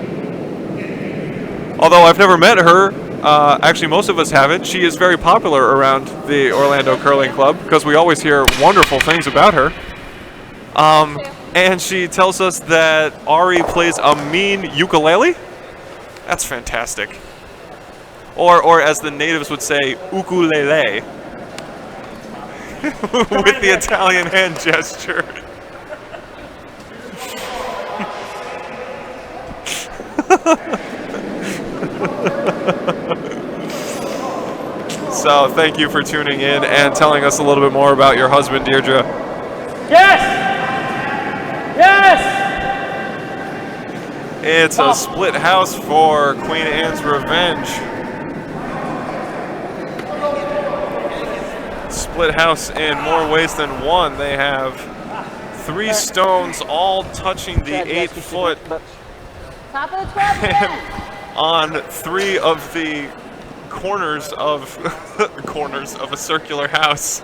Although I've never met her, actually most of us haven't. She is very popular around the Orlando Curling Club because we always hear wonderful things about her. And she tells us that Ari plays a mean ukulele. That's fantastic. Or as the natives would say, ukulele. With the Italian hand gesture. So thank you for tuning in and telling us a little bit more about your husband, Deirdre. Yes! Yes! It's a split house for Queen Anne's Revenge. Split house in more ways than one. They have 3 stones all touching the 8-foot Top of the 12 again. on 3 of the corners of a circular house.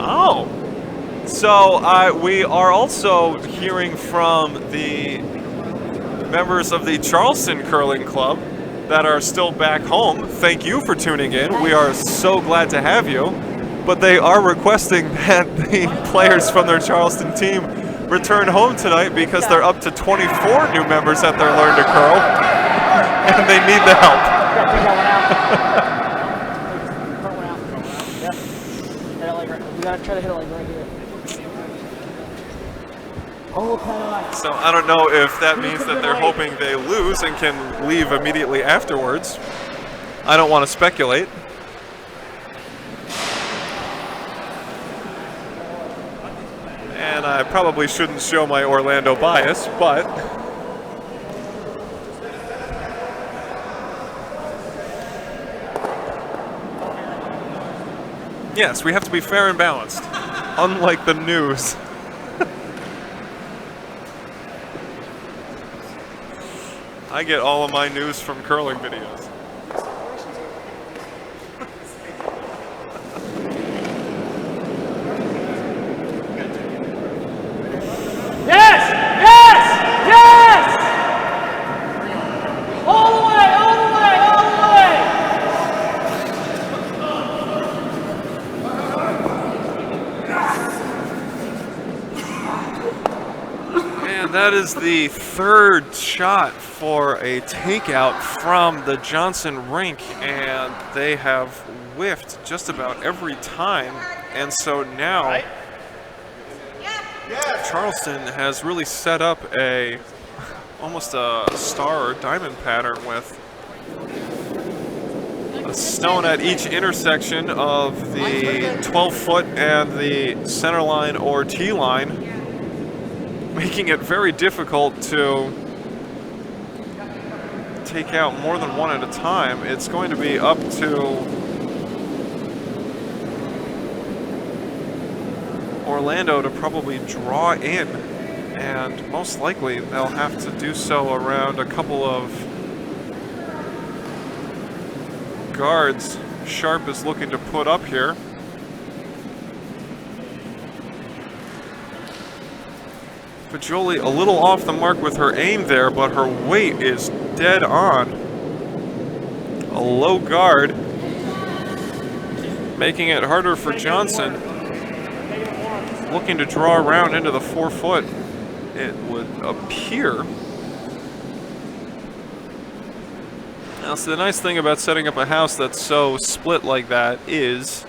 Oh, so we are also hearing from the members of the Charleston Curling Club that are still back home. Thank you for tuning in. We are so glad to have you. But they are requesting that the players from their Charleston team return home tonight because they're up to 24 new members at their Learn to Curl, and they need the help. You gotta try to hit it like right here. So I don't know if that means that they're hoping they lose and can leave immediately afterwards. I don't want to speculate. And I probably shouldn't show my Orlando bias, but yes, we have to be fair and balanced, unlike the news. I get all of my news from curling videos. Yes! Yes! Yes! All the way! All the way! All the way! And that is the 3rd shot for a takeout from the Johnson rink, and they have whiffed just about every time. And so now Charleston has really set up almost a star or diamond pattern with a stone at each intersection of the 12-foot and the center line or tee line, making it very difficult to take out more than one at a time. It's going to be up to Orlando to probably draw in, and most likely they'll have to do so around a couple of guards Sharp is looking to put up here. Fajoli a little off the mark with her aim there, but her weight is dead on. A low guard, making it harder for Johnson. Looking to draw around into the 4-foot, it would appear. Now, so the nice thing about setting up a house that's so split like that is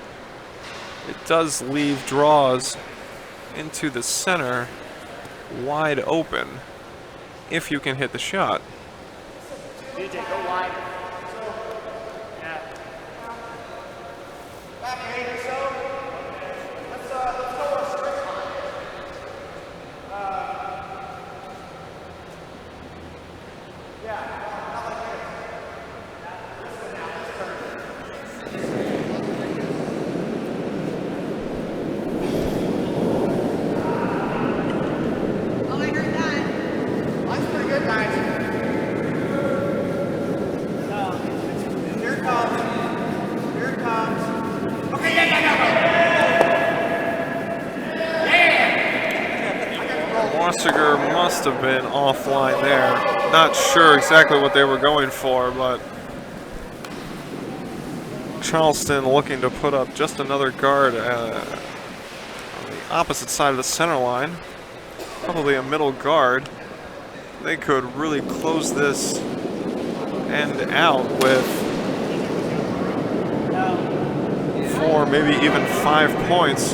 it does leave draws into the center wide open if you can hit the shot. DJ, go wide. Yeah. Costiger must have been offline there. Not sure exactly what they were going for, but Charleston looking to put up just another guard on the opposite side of the center line. Probably a middle guard. They could really close this end out with 4, maybe even 5 points.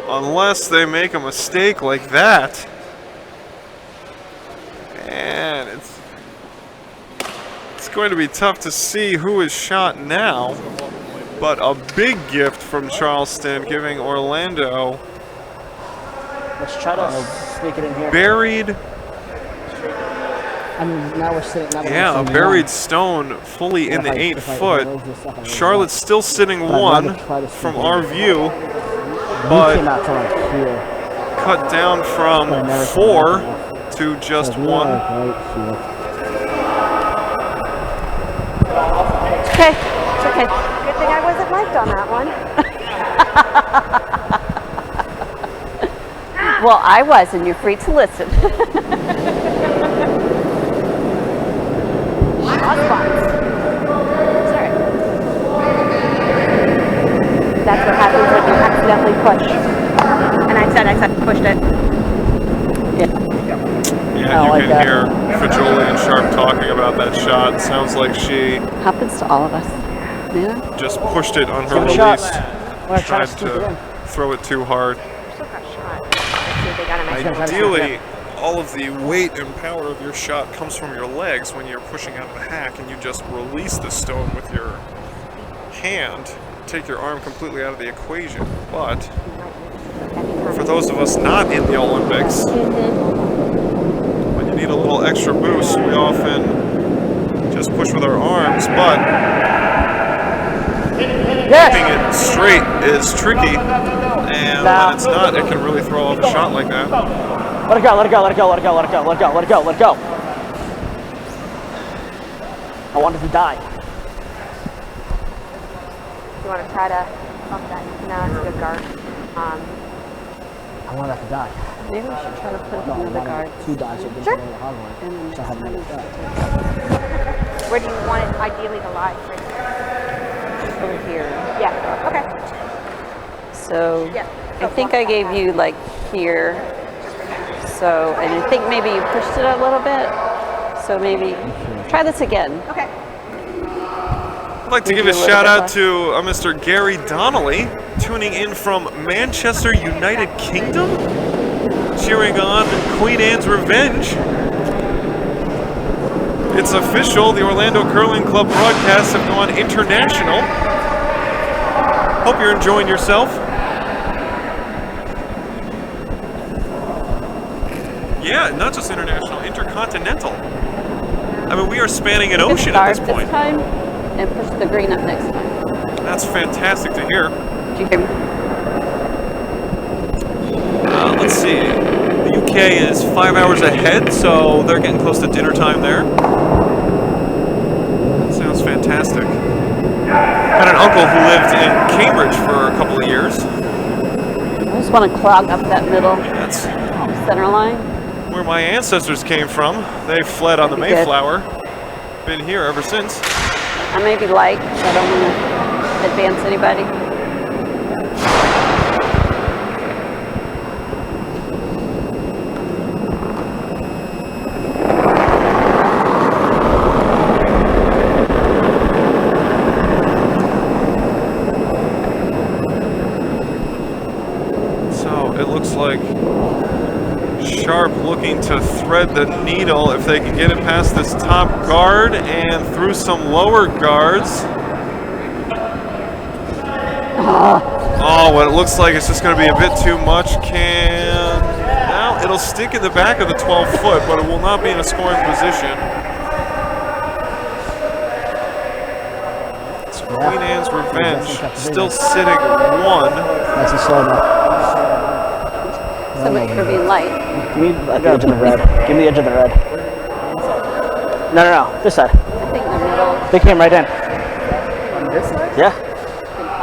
Unless they make a mistake like that. And it's going to be tough to see who is shot now. But a big gift from Charleston, giving Orlando Let's try to sneak it in here. buried, I mean, now we're sitting. Now that yeah, we're a sitting buried one. stone fully in the 8 if I foot. raise this up, I raise Charlotte's it up. still sitting But I'd 1 rather try to from sneak our in. view, You but came out to like here. cut down from But I never 4 came out to just So we 1. are right here. Okay, it's okay. Good thing I wasn't mic'd on that one. Well, I was, and you're free to listen. That's what happens when you accidentally push. And I said pushed it. Yeah, I you like can that. hear Fajoli and Sharp talking about that shot. Sounds like she Happens to all of us. Yeah. just pushed it on her Give it a shot. release. I'm gonna try Tried to sneak it in. to throw it too hard. Still got shot. Let's see if they got him. Ideally, all of the weight and power of your shot comes from your legs when you're pushing out of the hack, and you just release the stone with your hand. Take your arm completely out of the equation. But for those of us not in the Olympics, when you need a little extra boost, we often just push with our arms, but keeping it straight is tricky, and when it's not, it can really throw off a shot like that. Let it go, let it go, let it go, let it go, let it go, let it go, let it go, let it go. I wanted to die. You want to try to bump that? No, it's a good guard. I want that to die. Maybe we should try to put No, I another wanted guard. to die so it didn't Sure. go to the hard work. And then So I had to make it die. Where do you want it ideally to lie? Over here. Yeah, okay. So Yeah. I think I gave you like here. So, and I think maybe you pushed it a little bit. So maybe try this again. Okay. I'd like to give a shout out to Mr. Gary Donnelly, tuning in from Manchester, United Kingdom, cheering on Queen Anne's Revenge. It's official, the Orlando Curling Club broadcasts have gone international. Hope you're enjoying yourself. Yeah, not just international, intercontinental. I mean, we are spanning an ocean at this Start point. this time and push the green up next time. That's fantastic to hear. Did you hear me? Let's see. The UK is 5 hours ahead, so they're getting close to dinner time there. That sounds fantastic. Had an uncle who lived in Cambridge for a couple of years. I just want to clog up that middle That's center line. where my ancestors came from. They fled on the Pretty good. Mayflower. Been here ever since. I may be light, so I don't want to advance anybody. So it looks like Sharp looking to thread the needle if they can get it past this top guard and through some lower guards. Oh, what it looks like it's just going to be a bit too much. Now it'll stick in the back of the 12 foot, but it will not be in a scoring position. It's Queen Anne's Revenge, still sitting 1. Nice and slow now. So much for being light. Give me the edge of the red. Give me the edge of the red. No. This side. I think the middle. They came right in. On this side? Yeah.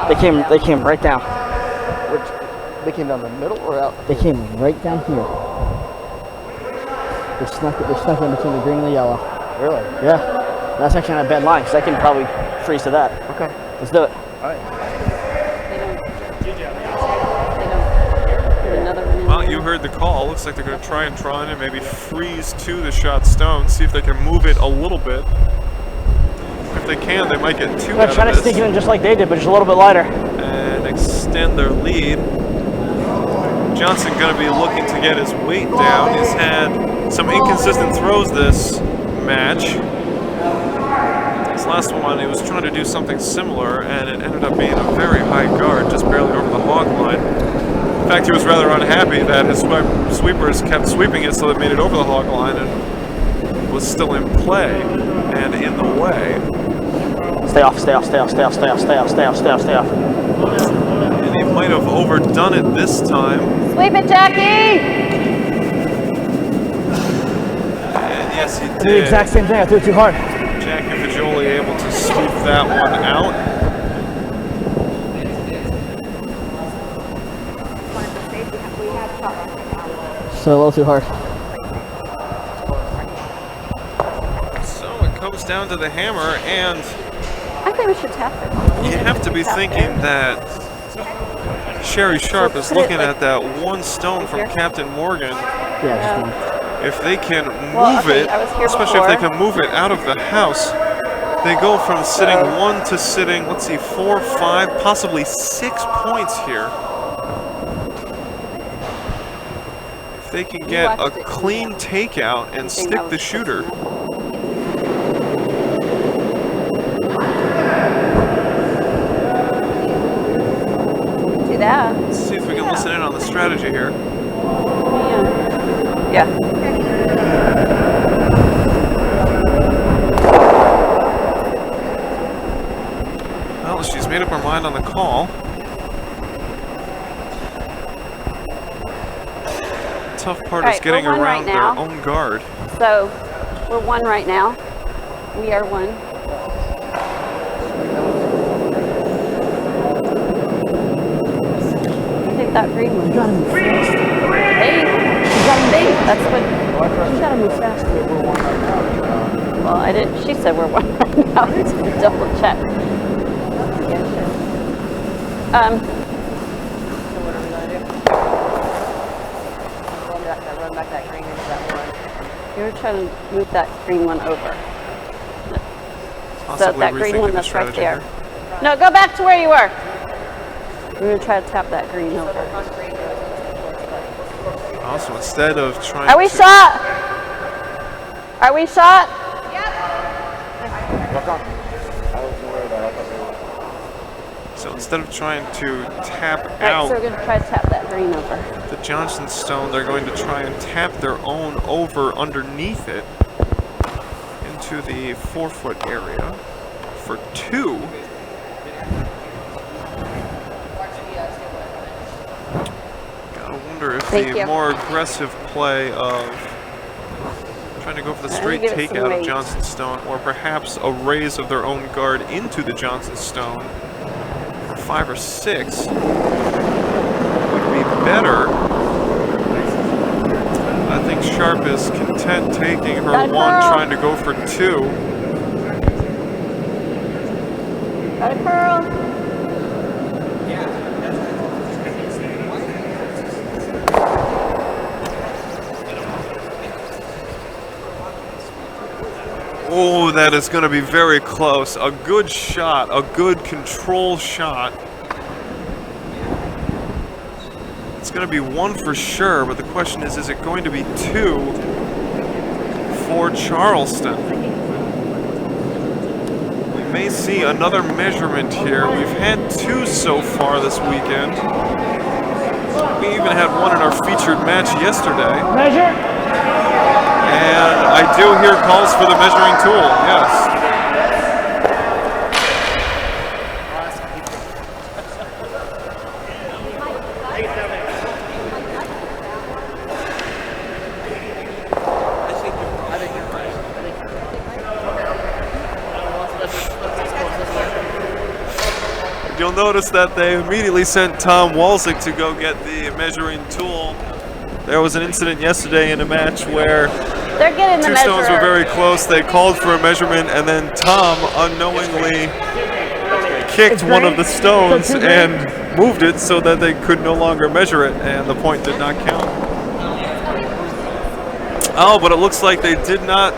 They came right down. Which, they came down the middle or out? They came right down here. They snuck in between the green and the yellow. Really? Yeah. That's actually not a bad line, because I can probably freeze to that. Okay. Let's do it. All right. They don't put another one in Well, there. you heard the call. Looks like they're going to try and draw in and maybe freeze to the shot stone, see if they can move it a little bit. If they can, they might get two They're out trying of to sneak it this in just like they did, but just a little bit lighter. and extend their lead. Johnson going to be looking to get his weight down. He's had some inconsistent throws this match. This last one, he was trying to do something similar, and it ended up being a very high guard, just barely over the hog line. In fact, he was rather unhappy that his sweepers kept sweeping it so it made it over the hog line and was still in play and in the way. Stay off. And he might have overdone it this time. Sweep it, Jackie! And yes, he did. The exact same thing. I threw it too hard. Jackie Fagioli able to sweep that one out. So a little too hard. So it comes down to the hammer, and I think we should tap it. you have to be thinking that Sherry Sharp is Put it, looking like, at that one stone from here? Captain Morgan. Yeah, just one. If they can move Well, okay, it, I was here especially if they before. can move it out of the house, they go from sitting 1 to sitting, let's see, 4, 5, possibly 6 points here. If they can get a watched it. clean takeout and think stick that the was shooter. Do that. Let's see if we can listen in on the strategy here. Yeah. Well, she's made up her mind on the call. Tough part is Alright, getting we're one around right their now. own guard. So we're 1 right now. We are 1. I think that green one. You gotta move fast. That's what. You gotta move fast. Well, I didn't. She said we're 1 right now. To double check. Yeah, sure. So what are we gonna do? Run back that green into that one. You were trying to move that green one over. So Possibly that green rethinking one the that's right strategy there. here. No, go back to where you were. We're gonna try to tap that green over. Also, instead of trying Are we to... shot? Are we shot? So instead of trying to tap Right, out so we're gonna try to tap that green over. the Johnson stone, they're going to try and tap their own over underneath it into the 4-foot area for 2. Gotta wonder if Thank the you. more aggressive play of trying to go for the straight give it some takeout of weight. Johnson stone, or perhaps a raise of their own guard into the Johnson stone for 5 or 6 would be better. I think Sharp is content taking her Got 1, a curl. trying to go for 2. Got a curl. Oh, that is going to be very close. A good shot, a good control shot. It's going to be 1 for sure, but the question is it going to be 2 for Charleston? We may see another measurement here. We've had 2 so far this weekend. We even had 1 in our featured match yesterday. Measure. And I do hear calls for the measuring tool, yes. You'll notice that they immediately sent Tom Walczyk to go get the measuring tool. There was an incident yesterday in a match where They're getting the two measure. stones were very close. They called for a measurement, and then Tom unknowingly kicked one of the stones and moved it so that they could no longer measure it, and the point did not count. Oh, but it looks like they did not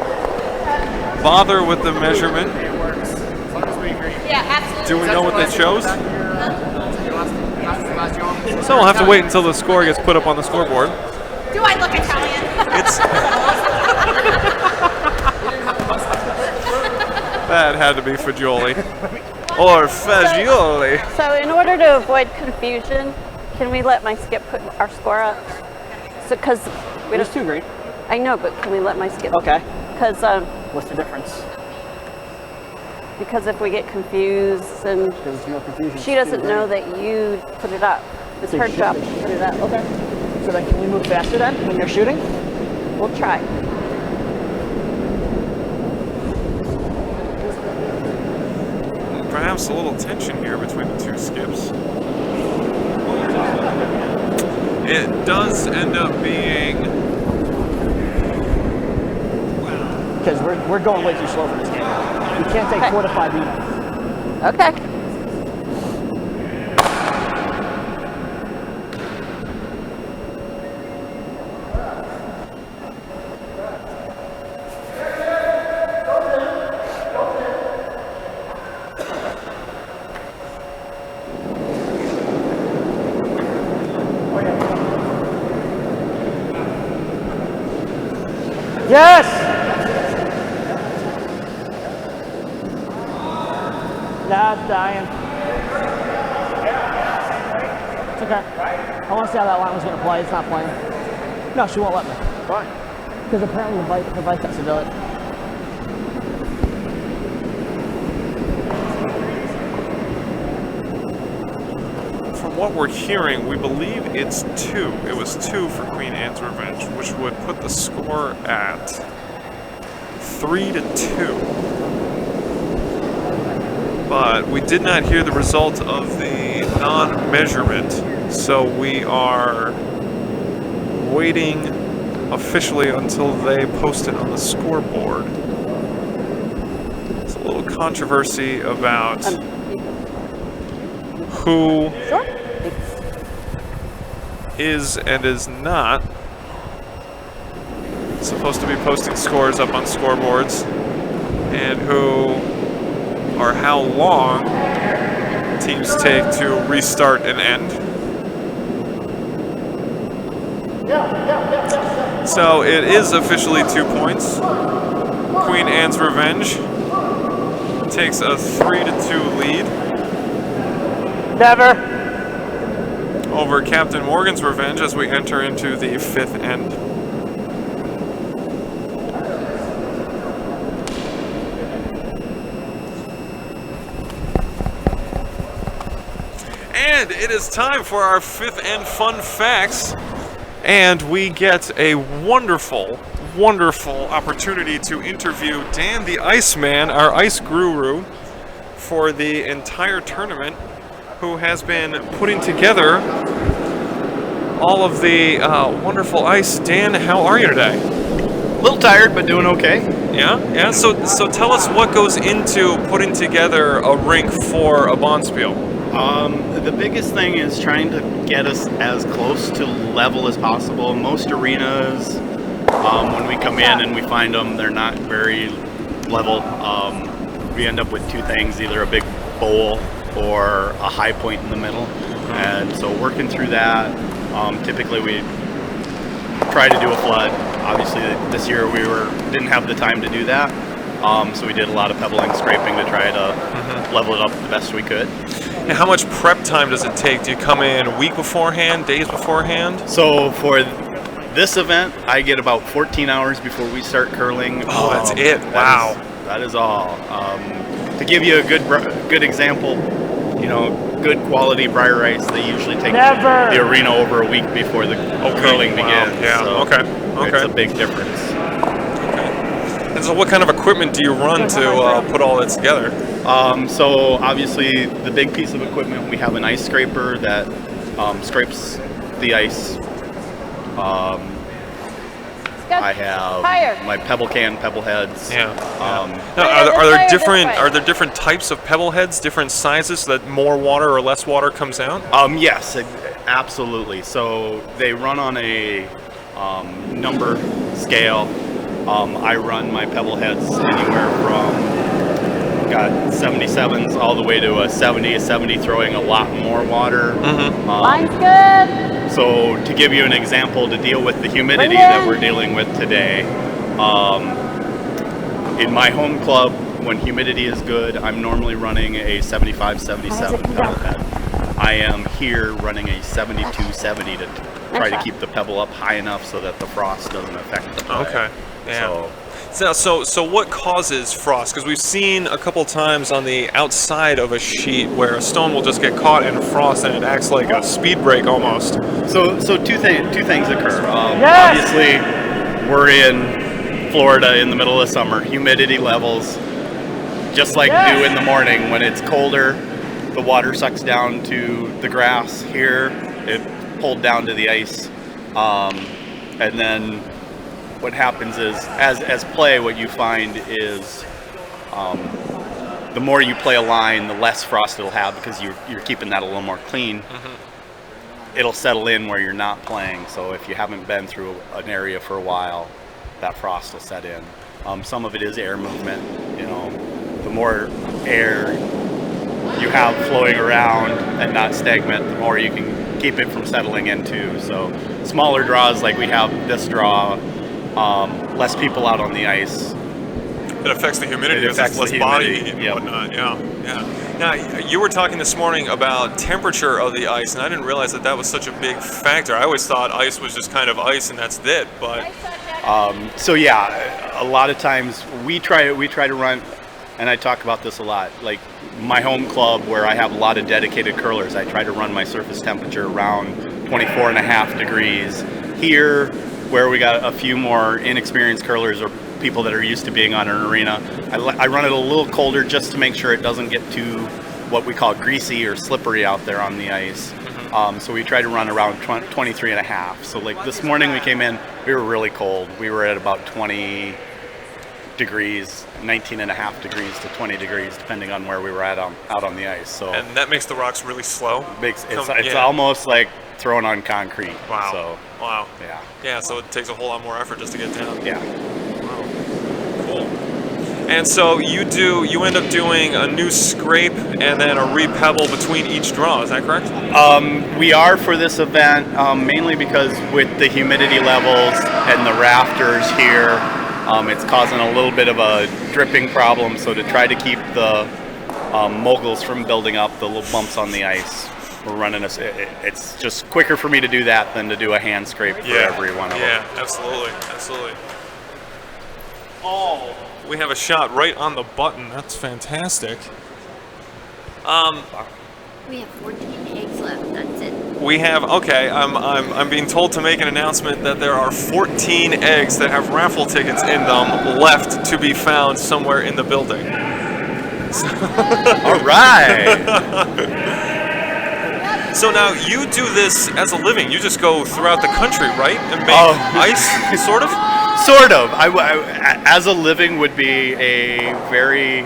bother with the measurement. Yeah, absolutely. Do we know what they chose? So we'll have to wait until the score gets put up on the scoreboard. Do I look Italian? It's that had to be fagioli or fagioli. So in order to avoid confusion, can we let my skip put our score up? So, because we There's don't. 2 green. I know, but can we let my skip? Okay. Because What's the difference? because if we get confused and There's no confusion. she doesn't know that you put it up, it's her job to put it up. Okay. So then can we move faster then when you're shooting? We'll try. Perhaps a little tension here between the two skips. It does end up being. Because we're going way too slow for this game. We can't take 4 to 5 even. Okay. Yes! Nah, it's dying. It's okay. I want to see how that line was going to play. It's not playing. No, she won't let me. Why? Because apparently her bike has to do it. From what we're hearing, we believe it's 2. It was 2 for Queen Anne's Revenge, which would put the score at 3 to 2. But we did not hear the result of the non-measurement, so we are waiting officially until they post it on the scoreboard. There's a little controversy about who is and is not supposed to be posting scores up on scoreboards, and who or how long teams take to restart and end. So it is officially 2 points. Queen Anne's Revenge takes a 3 to 2 lead. Never. Over Captain Morgan's Revenge as we enter into the 5th end. And it is time for our 5th end fun facts. And we get a wonderful, wonderful opportunity to interview Dan the Iceman, our ice guru, for the entire tournament, who has been putting together all of the wonderful ice. Dan, how are you today? A little tired, but doing okay. Yeah? So tell us what goes into putting together a rink for a Bonspiel. The biggest thing is trying to get us as close to level as possible. Most arenas, when we come in and we find them, they're not very level. We end up with 2 things, either a big bowl or a high point in the middle. And so working through that, typically we try to do a flood. Obviously this year we didn't have the time to do that. So we did a lot of pebbling, scraping to try to level it up the best we could. And how much prep time does it take? Do you come in a week beforehand, days beforehand? So for this event, I get about 14 hours before we start curling. Oh, that's it. Wow. That is all. To give you a good example, you know, good quality briar ice, they usually take the arena over a week before the curling begins. Yeah, so okay. It's a big difference. And And so what kind of equipment do you run to put all that together? So obviously the big piece of equipment, we have an ice scraper that scrapes the ice. I have my pebble heads. Yeah. Now, are there different types of pebble heads, different sizes, so that more water or less water comes out? Yes, absolutely. So they run on a number scale. I run my pebble heads anywhere from 77s all the way to a 70 throwing a lot more water. Mine's good. So to give you an example, to deal with the humidity that we're dealing with today, in my home club, when humidity is good, I'm normally running a 75, 77 pebble head. I am here running a 72, 70 to try to keep the pebble up high enough so that the frost doesn't affect the play. Okay. Yeah. So what causes frost? Because we've seen a couple times on the outside of a sheet where a stone will just get caught in frost and it acts like a speed brake almost. So two things occur. Obviously, we're in Florida in the middle of summer. Humidity levels, just like dew in the morning, when it's colder, the water sucks down to the grass. Here, it pulled down to the ice, and then what happens is, as play, what you find is the more you play a line, the less frost it'll have because you're keeping that a little more clean. It'll settle in where you're not playing. So if you haven't been through an area for a while, that frost will set in. Some of it is air movement. You know, the more air you have flowing around and not stagnant, the more you can keep it from settling into. So smaller draws like we have this draw, less people out on the ice. It affects the humidity because there's less body and whatnot. Yeah. Now, you were talking this morning about temperature of the ice, and I didn't realize that was such a big factor. I always thought ice was just kind of ice and that's it. But so yeah, a lot of times we try to run, and I talk about this a lot. Like my home club, where I have a lot of dedicated curlers, I try to run my surface temperature around 24.5 degrees. Here, where we got a few more inexperienced curlers or people that are used to being on an arena, I run it a little colder just to make sure it doesn't get too what we call greasy or slippery out there on the ice. So we try to run around 23.5. So like this morning we came in, we were really cold. We were at about 20 degrees, 19.5 degrees to 20 degrees, depending on where we were at out on the ice. So and that makes the rocks really slow. It's almost like throwing on concrete. Wow. So, wow. Yeah. Yeah. So it takes a whole lot more effort just to get down. Yeah. Wow. Cool. And so you end up doing a new scrape and then a re-pebble between each draw. Is that correct? We are for this event, mainly because with the humidity levels and the rafters here, it's causing a little bit of a dripping problem. So to try to keep the moguls from building up, the little bumps on the ice, we're running it's just quicker for me to do that than to do a hand scrape for every one of them. Yeah, absolutely. Oh, we have a shot right on the button. That's fantastic. We have 14 eggs left. That's it. We have, okay, I'm being told to make an announcement that there are 14 eggs that have raffle tickets in them left to be found somewhere in the building. All right. So now you do this as a living. You just go throughout the country, right? And make ice, sort of? Sort of. I, as a living would be a very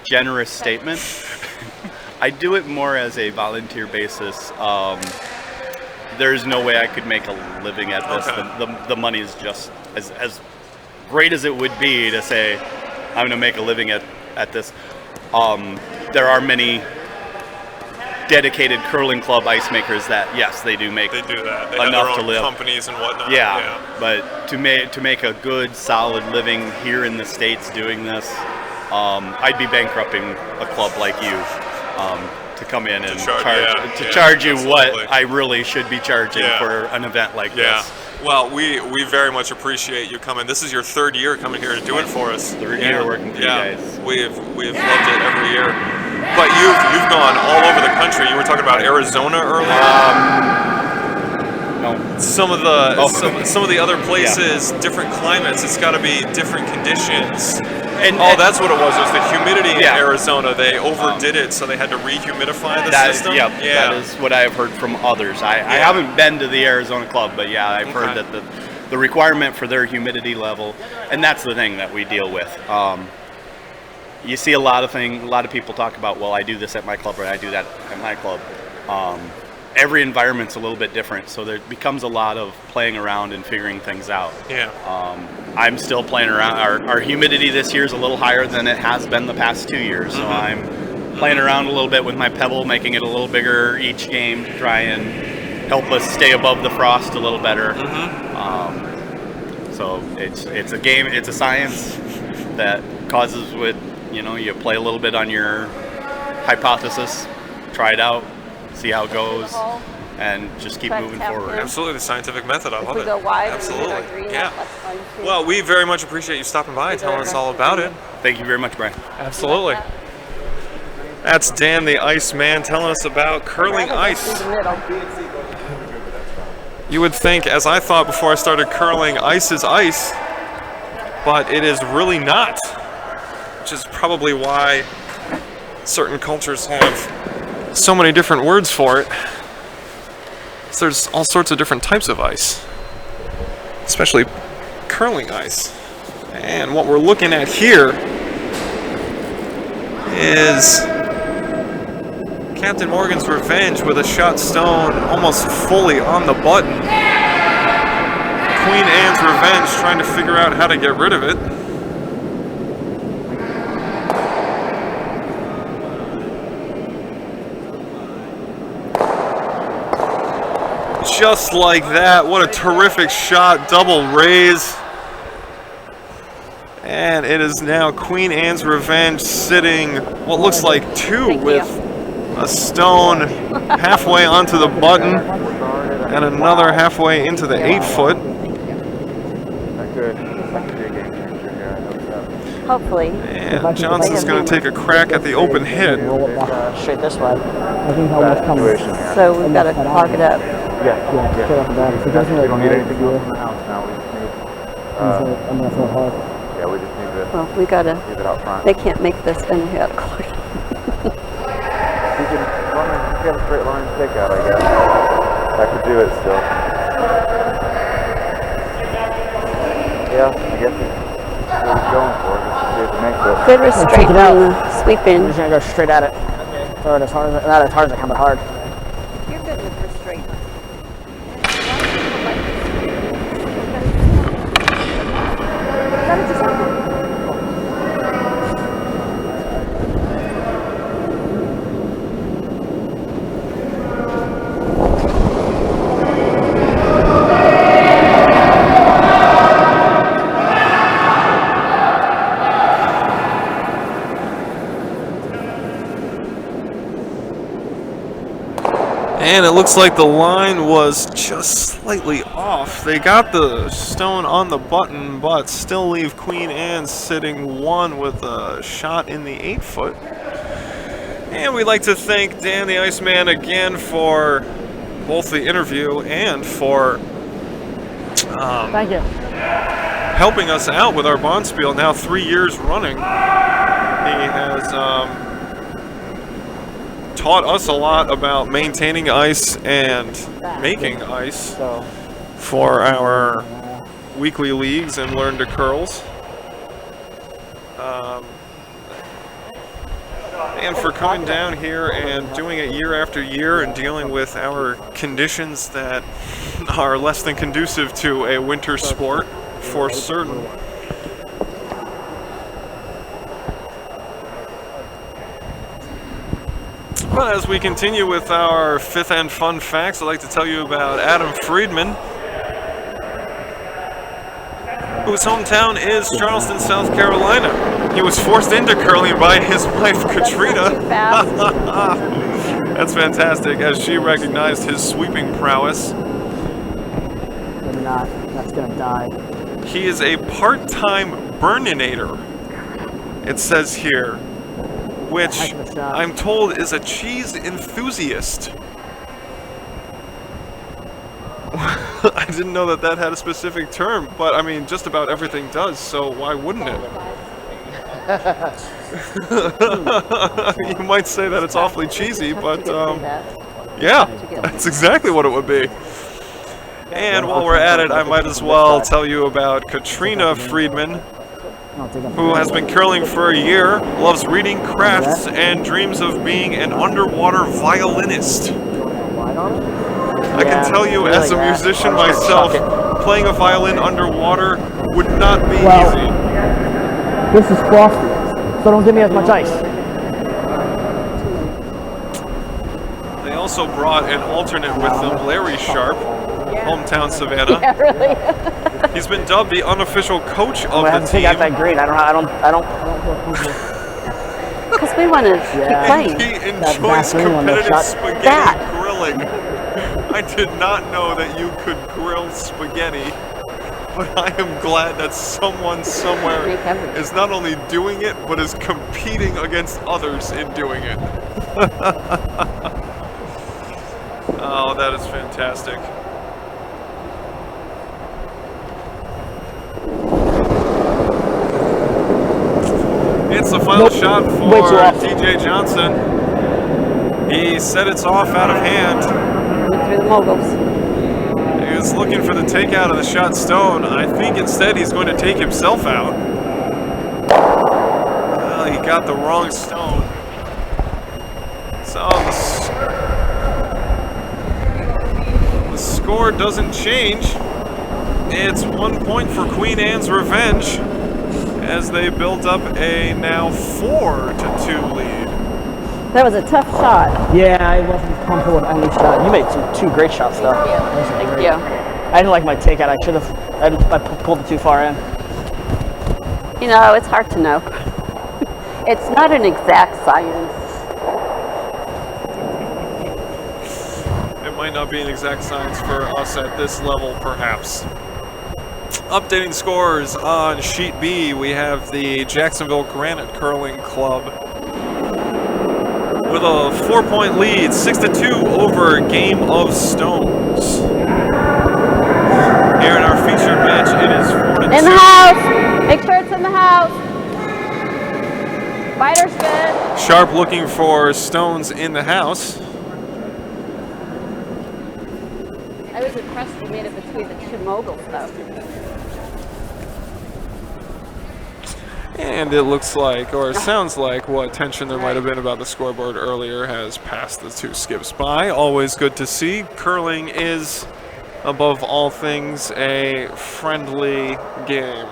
generous statement. I do it more as a volunteer basis. There's no way I could make a living at this. Okay. The money is just as great as it would be to say I'm going to make a living at this. There are many dedicated curling club ice makers that yes, they do make. They do that. They enough have their own to live. Companies and whatnot. Yeah. But to make a good solid living here in the States doing this, I'd be bankrupting a club like you to come in and charge you absolutely. what I really should be charging for an event like this. Well, we very much appreciate you coming. This is your third year coming here to do it for us. Third year working for you guys. We've loved it every year. But you've gone all over the country. You were talking about Arizona earlier. No. Some of the Oh. some of the other places, different climates. It's got to be different conditions. And That's what it was. It was the humidity in Yeah. Arizona. They overdid it, so they had to rehumidify the system. Yeah, that is what I have heard from others. I haven't been to the Arizona club, but yeah, I've heard that the requirement for their humidity level, and that's the thing that we deal with. You see a lot of people talk about, well, I do this at my club or I do that at my club. Every environment's a little bit different, so there becomes a lot of playing around and figuring things out. Yeah. I'm still playing around. Our humidity this year is a little higher than it has been the past 2 years, so I'm playing around a little bit with my pebble, making it a little bigger each game to try and help us stay above the frost a little better. So it's a game, it's a science that causes you play a little bit on your hypothesis, try it out, see how it goes, and just keep moving forward. Absolutely, the scientific method. I love we it. go wide, Absolutely. Yeah. Well, we very much appreciate you stopping by and telling us all about it. Thank you very much, Brian. Absolutely. That's Dan the Iceman telling us about curling ice. You would think, as I thought before I started curling, ice is ice, but it is really not, which is probably why certain cultures have so many different words for it. So there's all sorts of different types of ice, especially curling ice. And what we're looking at here is Captain Morgan's Revenge with a shot stone almost fully on the button. Queen Anne's Revenge trying to figure out how to get rid of it. Just like that, what a terrific shot, double raise. And it is now Queen Anne's Revenge sitting what looks like two with a stone halfway onto the button and another halfway into the 8-foot. Hopefully. And Johnson's going to take a crack at the open hit. Straight this way. So we've got to clog it up. Yeah. We don't need anything else in the house now. We just need. I'm gonna throw hard. Yeah, we just need to. Well, we got to. Leave it out front. They can't make this, and we got to clog it. You can get a straight line stick out, I guess. I could do it still. Yeah, I guess it's what he's going for. Just to see if it makes it. Good restraint on the sweeping. I'm just gonna go straight at it. Throw it as hard as not as hard as I can, but hard. You're good with restraint. And it looks like the line was just slightly off. They got the stone on the button, but still leave Queen Anne sitting one with a shot in the 8-foot. And we'd like to thank Dan the Iceman again for both the interview and for Thank you. helping us out with our Bonspiel now 3 years running. He has taught us a lot about maintaining ice and making ice for our weekly leagues and Learn to Curls. And for coming down here and doing it year after year and dealing with our conditions that are less than conducive to a winter sport for certain. But as we continue with our fifth end fun facts, I'd like to tell you about Adam Friedman, whose hometown is Charleston, South Carolina. He was forced into curling by his wife, Katrina. That's fantastic, as she recognized his sweeping prowess. Maybe not. That's gonna die. He is a part-time burninator, it says here, which I'm told is a cheese enthusiast. I didn't know that that had a specific term, but I mean, just about everything does, so why wouldn't it? You might say that it's awfully cheesy, but yeah, that's exactly what it would be. And while we're at it, I might as well tell you about Katrina Friedman, who has been curling for a year, loves reading, crafts, and dreams of being an underwater violinist. I can tell you, as a musician myself, playing a violin underwater would not be easy. This is frosty, so don't give me as much ice. They also brought an alternate with them, Larry Sharp, hometown Savannah. Yeah, really. He's been dubbed the unofficial coach of I the have to take team. out that green. I don't. Because we want to keep playing. He enjoys competitive spaghetti grilling. I did not know that you could grill spaghetti, but I am glad that someone somewhere is not only doing it, but is competing against others in doing it. Oh, that is fantastic. It's the final shot for DJ Johnson. He said it's off out of hand. Went through the moguls. He was looking for the takeout of the shot stone. I think instead he's going to take himself out. Well, he got the wrong stone. So the score doesn't change. It's 1 point for Queen Anne's Revenge as they built up a now 4-2 lead. That was a tough shot. Yeah, I wasn't comfortable with any shot. You made two great shots, though. Thank you. I didn't like my takeout. I pulled it too far in. You know, it's hard to know. It's not an exact science. It might not be an exact science for us at this level, perhaps. Updating scores on Sheet B, we have the Jacksonville Granite Curling Club with a 4-point lead, 6-2 over Game of Stones. Here in our featured match, it is 4-2. In the house! Make sure it's in the house. Fighter's good. Sharp looking for Stones in the house. I was impressed we made it between the two moguls, though. And it looks like, or sounds like, what tension there might have been about the scoreboard earlier has passed the two skips by. Always good to see. Curling is, above all things, a friendly game.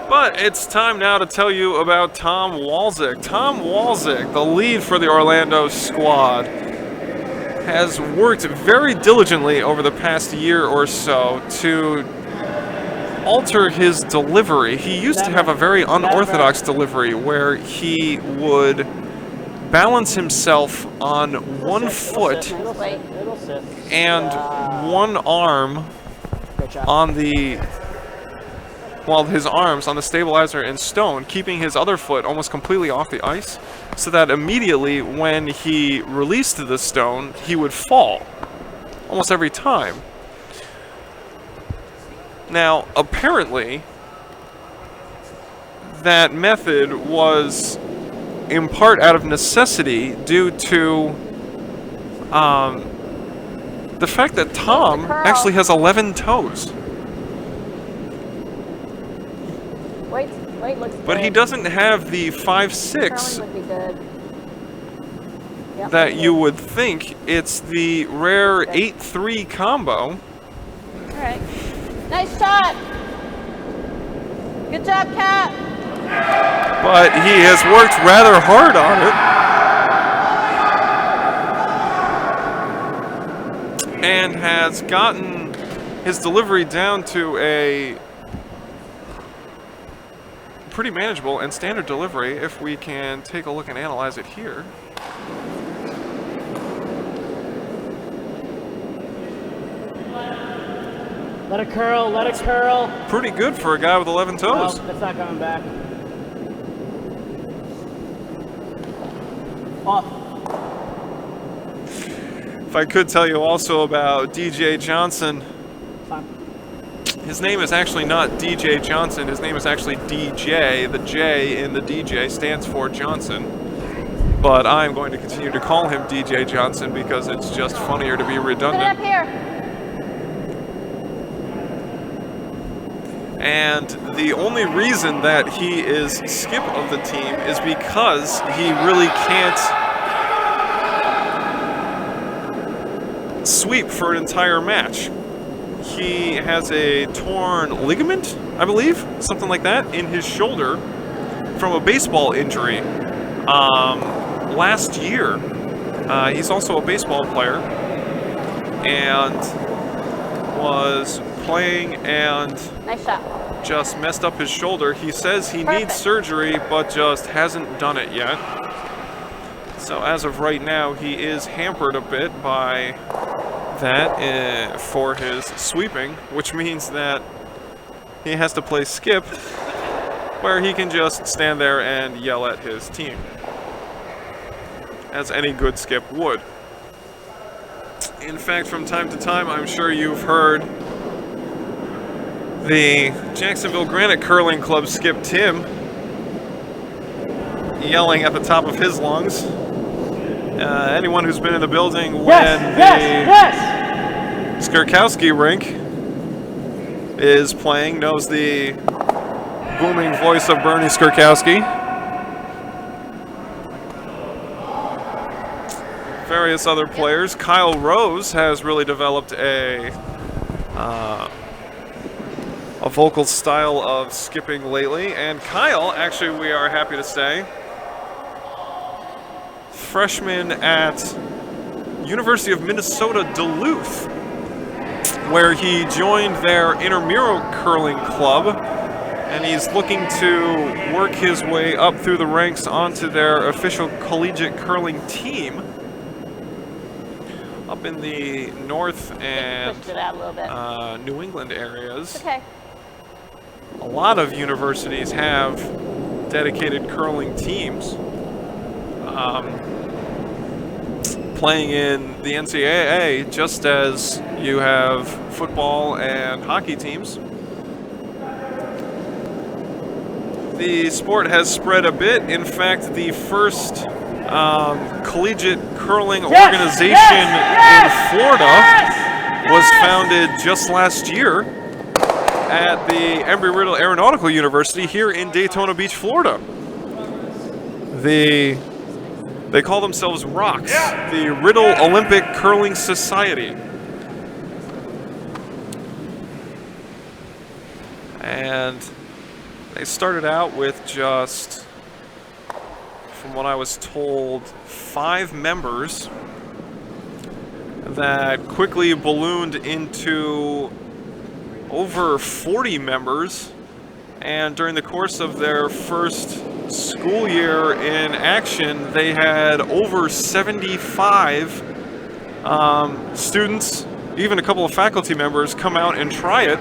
But it's time now to tell you about Tom Walczyk. Tom Walczyk, the lead for the Orlando squad, has worked very diligently over the past year or so to alter his delivery. He used to have a very unorthodox delivery where he would balance himself on one foot and one arm on the, while his arms on the stabilizer and stone, keeping his other foot almost completely off the ice, so that immediately when he released the stone, he would fall, almost every time. Now, apparently, that method was in part out of necessity due to the fact that Tom actually has 11 toes. Wait, looks good. But he doesn't have the 5-6 Would be good. Yep. that you would think. It's the rare 8-3 combo. All right. Nice shot. Good job, Capt. But he has worked rather hard on it. And has gotten his delivery down to a pretty manageable and standard delivery if we can take a look and analyze it here. Let it curl, let it curl. Pretty good for a guy with 11 toes. No, it's not coming back. If I could tell you also about DJ Johnson, his name is actually not DJ Johnson, his name is actually DJ. The J in the DJ stands for Johnson. But I'm going to continue to call him DJ Johnson because it's just funnier to be redundant. Up here. And the only reason that he is skip of the team is because he really can't sweep for an entire match. He has a torn ligament, I believe, something like that, in his shoulder from a baseball injury last year. He's also a baseball player and was playing and Nice shot. just messed up his shoulder. He says he needs surgery, but just hasn't done it yet. So as of right now, he is hampered a bit by that for his sweeping, which means that he has to play skip, where he can just stand there and yell at his team, as any good skip would. In fact, from time to time, I'm sure you've heard the Jacksonville Granite Curling Club skip Tim yelling at the top of his lungs. Anyone who's been in the building when the Skirkowski rink is playing knows the booming voice of Bernie Skirkowski. Various other players. Kyle Rose has really developed a vocal style of skipping lately, and Kyle, actually, we are happy to say, freshman at University of Minnesota Duluth, where he joined their intramural curling club, and he's looking to work his way up through the ranks onto their official collegiate curling team up in the North and New England areas. Okay. A lot of universities have dedicated curling teams playing in the NCAA, just as you have football and hockey teams. The sport has spread a bit. In fact, the first collegiate curling organization in Florida was founded just last year at the Embry-Riddle Aeronautical University here in Daytona Beach, Florida. They call themselves ROCS, the Riddle Olympic Curling Society. And they started out with just, from what I was told, 5 members that quickly ballooned into over 40 members, and during the course of their first school year in action, they had over 75 students, even a couple of faculty members, come out and try it.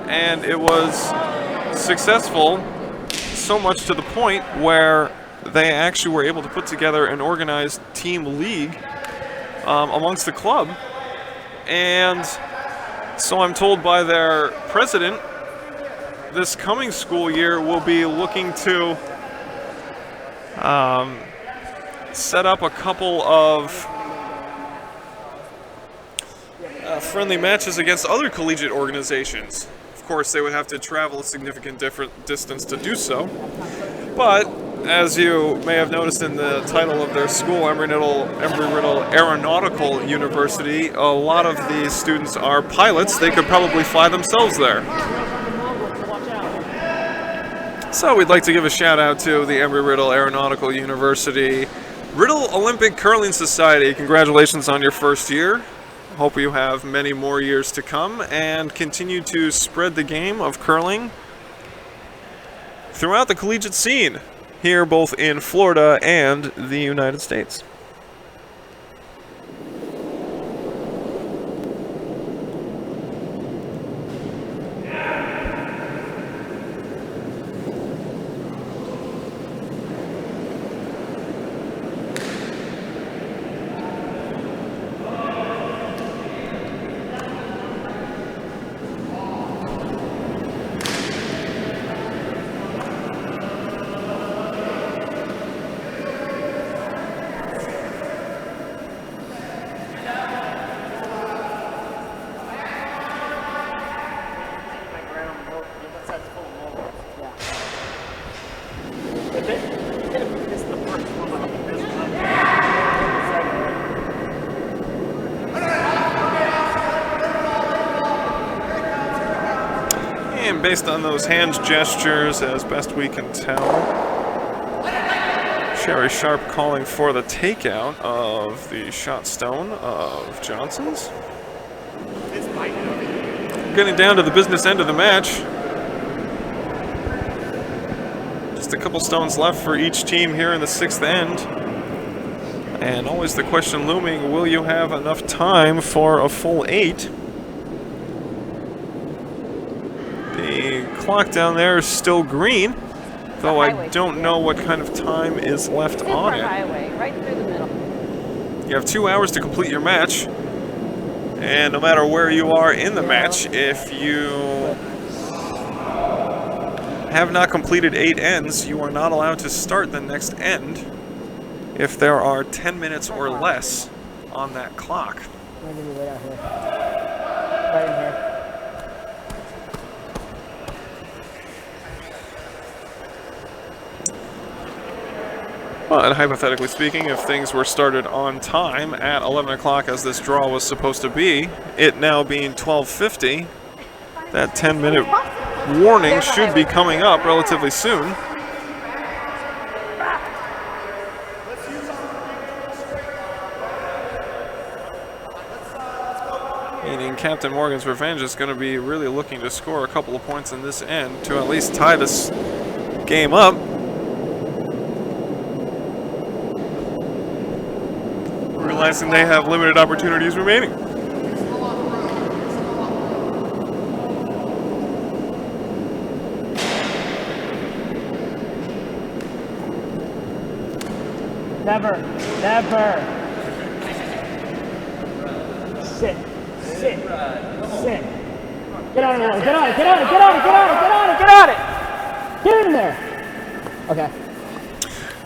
And it was successful, so much to the point where they actually were able to put together an organized team league amongst the club. And so I'm told by their president, this coming school year will be looking to set up a couple of friendly matches against other collegiate organizations. Of course, they would have to travel a significant distance to do so. But as you may have noticed in the title of their school, Embry-Riddle Aeronautical University, a lot of these students are pilots. They could probably fly themselves there. So we'd like to give a shout out to the Embry-Riddle Aeronautical University Riddle Olympic Curling Society. Congratulations on your first year. Hope you have many more years to come and continue to spread the game of curling throughout the collegiate scene here both in Florida and the United States. based on those hand gestures, as best we can tell, Sherry Sharp calling for the takeout of the shot stone of Johnson's. Getting down to the business end of the match. Just a couple stones left for each team here in the 6th end. And always the question looming, will you have enough time for a full 8? The clock down there is still green, though I don't know what kind of time is left on it. Highway, right through the middle. You have 2 hours to complete your match. And no matter where you are in the match, if you have not completed 8 ends, you are not allowed to start the next end if there are 10 minutes or less on that clock. I'm gonna be right out here. Right in here. But hypothetically speaking, if things were started on time at 11 o'clock as this draw was supposed to be, it now being 12:50, that 10-minute warning should be coming up relatively soon. Meaning Captain Morgan's Revenge is going to be really looking to score a couple of points in this end to at least tie this game up. Realizing they have limited opportunities remaining. Never. Sit. Get on it. Get in there. Okay.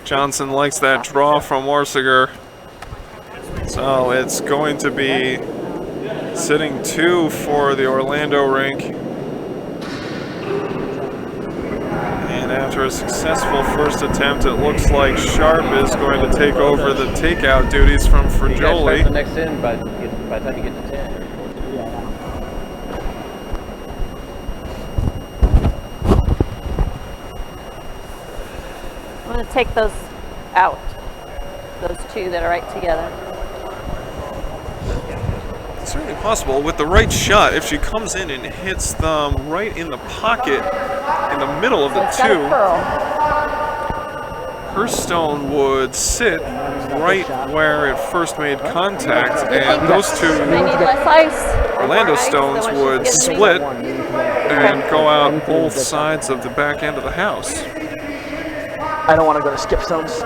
Johnson likes that draw from Warsiger. So it's going to be sitting 2 for the Orlando rink. And after a successful first attempt, it looks like Sharp is going to take over the takeout duties from Frajoli. The next in by the time you get to 10. I'm going to take those out. Those 2 that are right together. It's certainly possible. With the right shot, if she comes in and hits them right in the pocket in the middle of the 2, her stone would sit right where it first made contact, and those 2 Orlando stones would split and go out both sides of the back end of the house. I don't want to go to skip stones.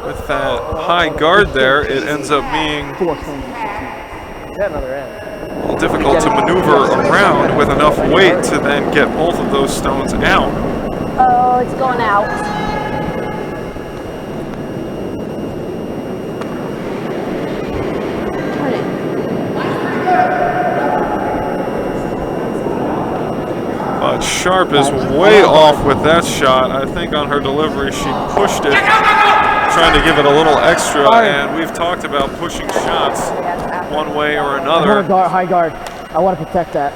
With that high guard there, it ends up being a little difficult to maneuver around with enough weight to then get both of those stones out. Oh, it's going out. But Sharp is way off with that shot. I think on her delivery she pushed it, trying to give it a little extra, and we've talked about pushing shots one way or another. High guard. I want to protect that.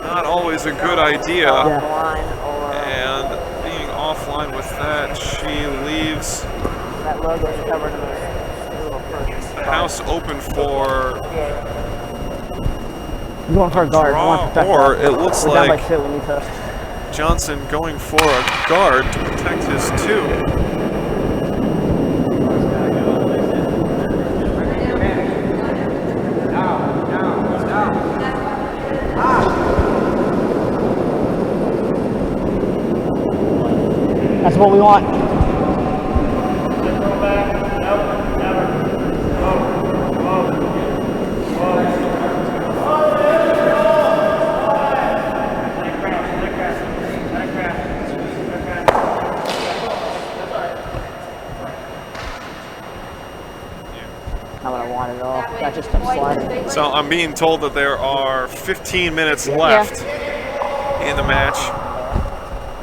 Not always a good idea. And being offline with that, she leaves That logo's covered in the house open for I'm going for a guard. I want to protect or that. it looks We're down like by 2. We need to. Johnson going for a guard to protect his 2. That's what we want. Not what I want at all. That just kept sliding. So I'm being told that there are 15 minutes left in the match.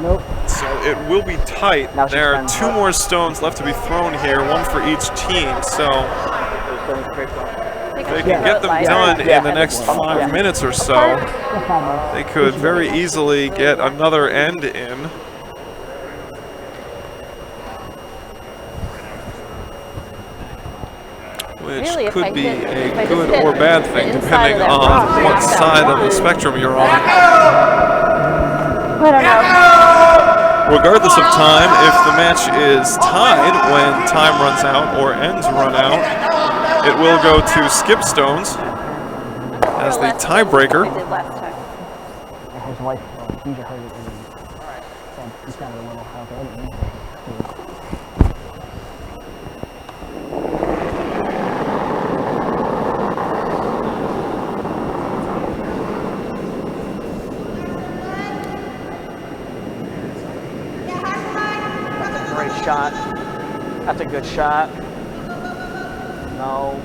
Nope. So it will be tight. There are 2 more stones left to be thrown here, 1 for each team. So think They I can get them done in the next 5 minutes or so. They could very easily get another end in. Which Really, if I could be hit- if I a just good hit or bad the thing, inside of depending that on rock, what knock that side of the one. spectrum you're on. I don't know. Regardless of time, if the match is tied when time runs out or ends run out, it will go to skip stones as the tiebreaker. I did last time. His wife, DJ heard it. So he sounded a little okay. That's a great shot. That's a good shot. No.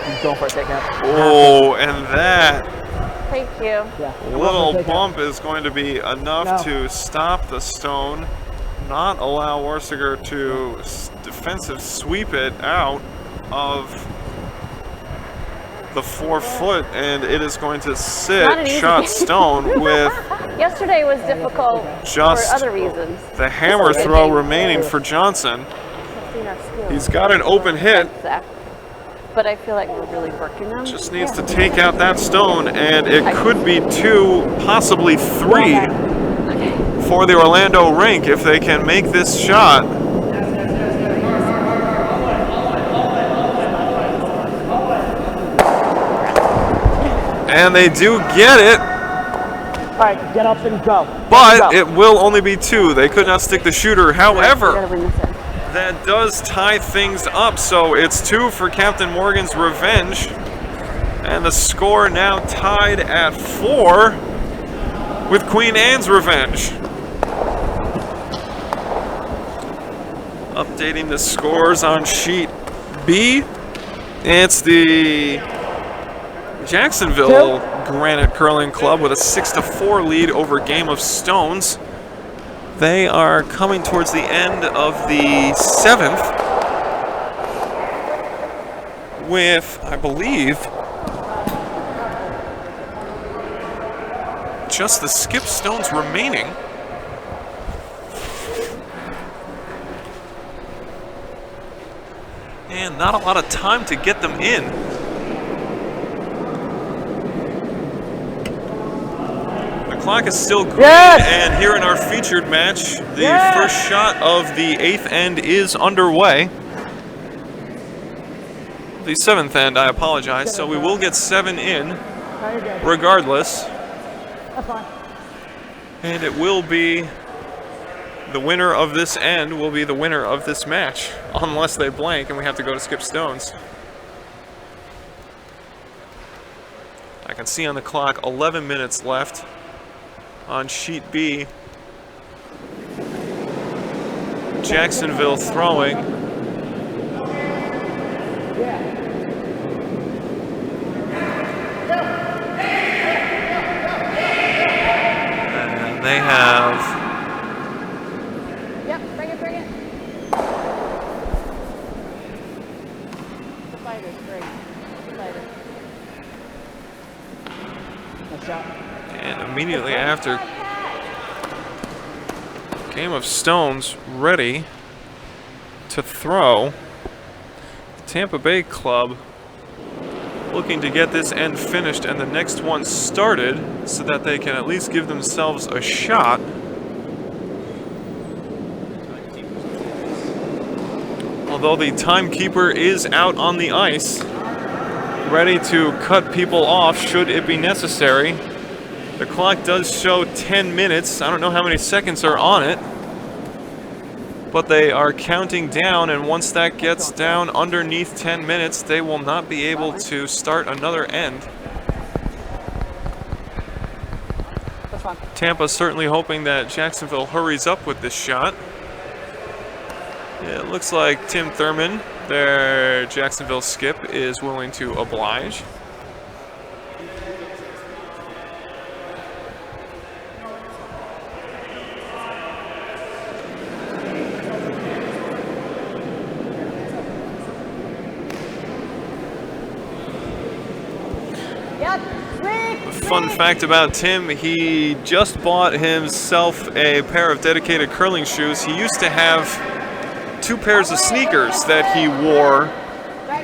He's going for a takeout. Oh, and that Thank you. little bump is going to be enough to stop the stone, not allow Warsiger to defensive sweep it out of the 4 foot, and it is going to Not sit an easy shot game. stone with Yesterday was difficult just for other reasons. the hammer throw remaining for Johnson. He's got an open hit. But I feel like we're really working them. Just needs to take out that stone, and it could be 2, possibly 3 for the Orlando rink if they can make this shot. And they do get it. All right, get up and go. But it will only be 2. They could not stick the shooter. However, that does tie things up. So it's 2 for Captain Morgan's revenge. And the score now tied at 4 with Queen Anne's revenge. Updating the scores on sheet B. It's the Jacksonville Granite Curling Club with a 6-4 lead over Game of Stones. They are coming towards the end of the 7th with, I believe, just the skip stones remaining. And not a lot of time to get them in. The clock is still green, and here in our featured match, the first shot of the 8th end is underway. The 7th end, I apologize, so we will get 7 in regardless. And it will be the winner of this end will be the winner of this match, unless they blank and we have to go to skip stones. I can see on the clock 11 minutes left on sheet B. Jacksonville throwing. And they have Bring it. The fighter's great. The fighter. And immediately after, Game of Stones ready to throw. The Tampa Bay Club looking to get this end finished and the next one started so that they can at least give themselves a shot. Although the timekeeper is out on the ice, ready to cut people off should it be necessary. The clock does show 10 minutes. I don't know how many seconds are on it, but they are counting down, and once that gets down underneath 10 minutes, they will not be able to start another end. Tampa certainly hoping that Jacksonville hurries up with this shot. It looks like Tim Thurman, their Jacksonville skip, is willing to oblige. Fun fact about Tim, he just bought himself a pair of dedicated curling shoes. He used to have 2 pairs of sneakers that he wore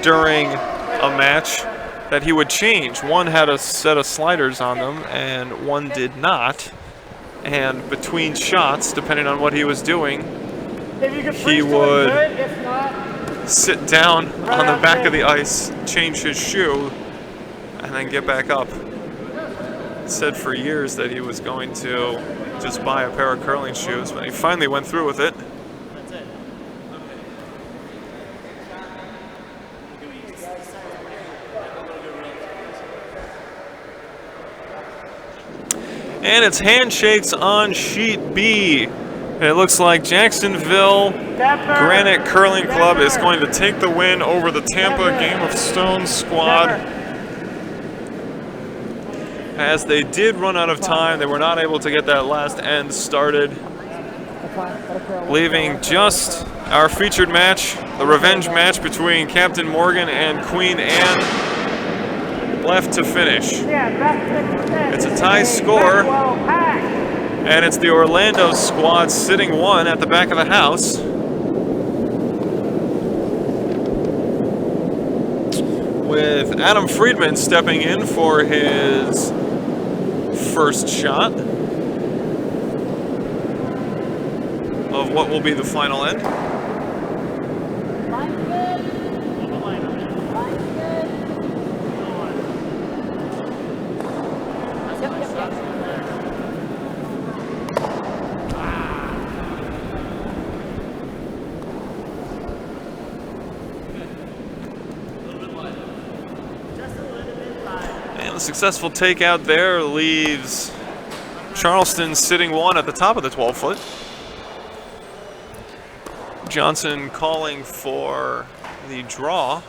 during a match that he would change. One had a set of sliders on them and one did not. And between shots, depending on what he was doing, he would sit down on the back of the ice, change his shoe, and then get back up. Said for years that he was going to just buy a pair of curling shoes, but he finally went through with it. And it's handshakes on sheet B. It looks like Jacksonville Granite Curling Club is going to take the win over the Tampa Game of Stones squad. As they did run out of time, they were not able to get that last end started, leaving just our featured match, the revenge match between Captain Morgan and Queen Anne, left to finish. It's a tie score, and it's the Orlando squad sitting 1 at the back of the house. With Adam Friedman stepping in for his first shot of what will be the final end. And the successful takeout there leaves Charleston sitting 1 at the top of the 12-foot. Johnson calling for the draw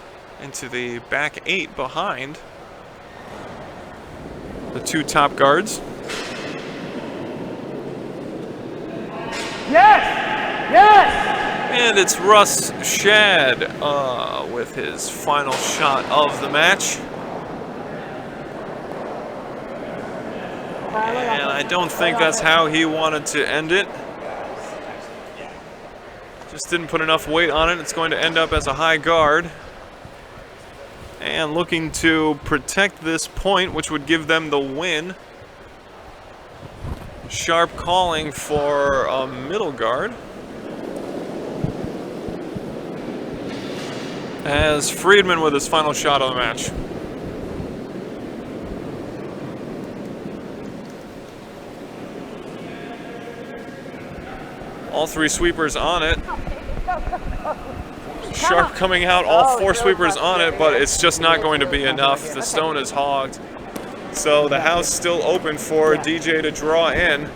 into the back 8 behind the 2 top guards. Yes! Yes! And it's Russ Shad with his final shot of the match. And I don't think that's how he wanted to end it. Just didn't put enough weight on it. It's going to end up as a high guard. And looking to protect this point, which would give them the win. Sharp calling for a middle guard. As Friedman with his final shot of the match. All 3 sweepers on it. Sharp coming out, all 4 sweepers on it, but it's just not going to be enough. The stone is hogged. So the house still open for DJ to draw in.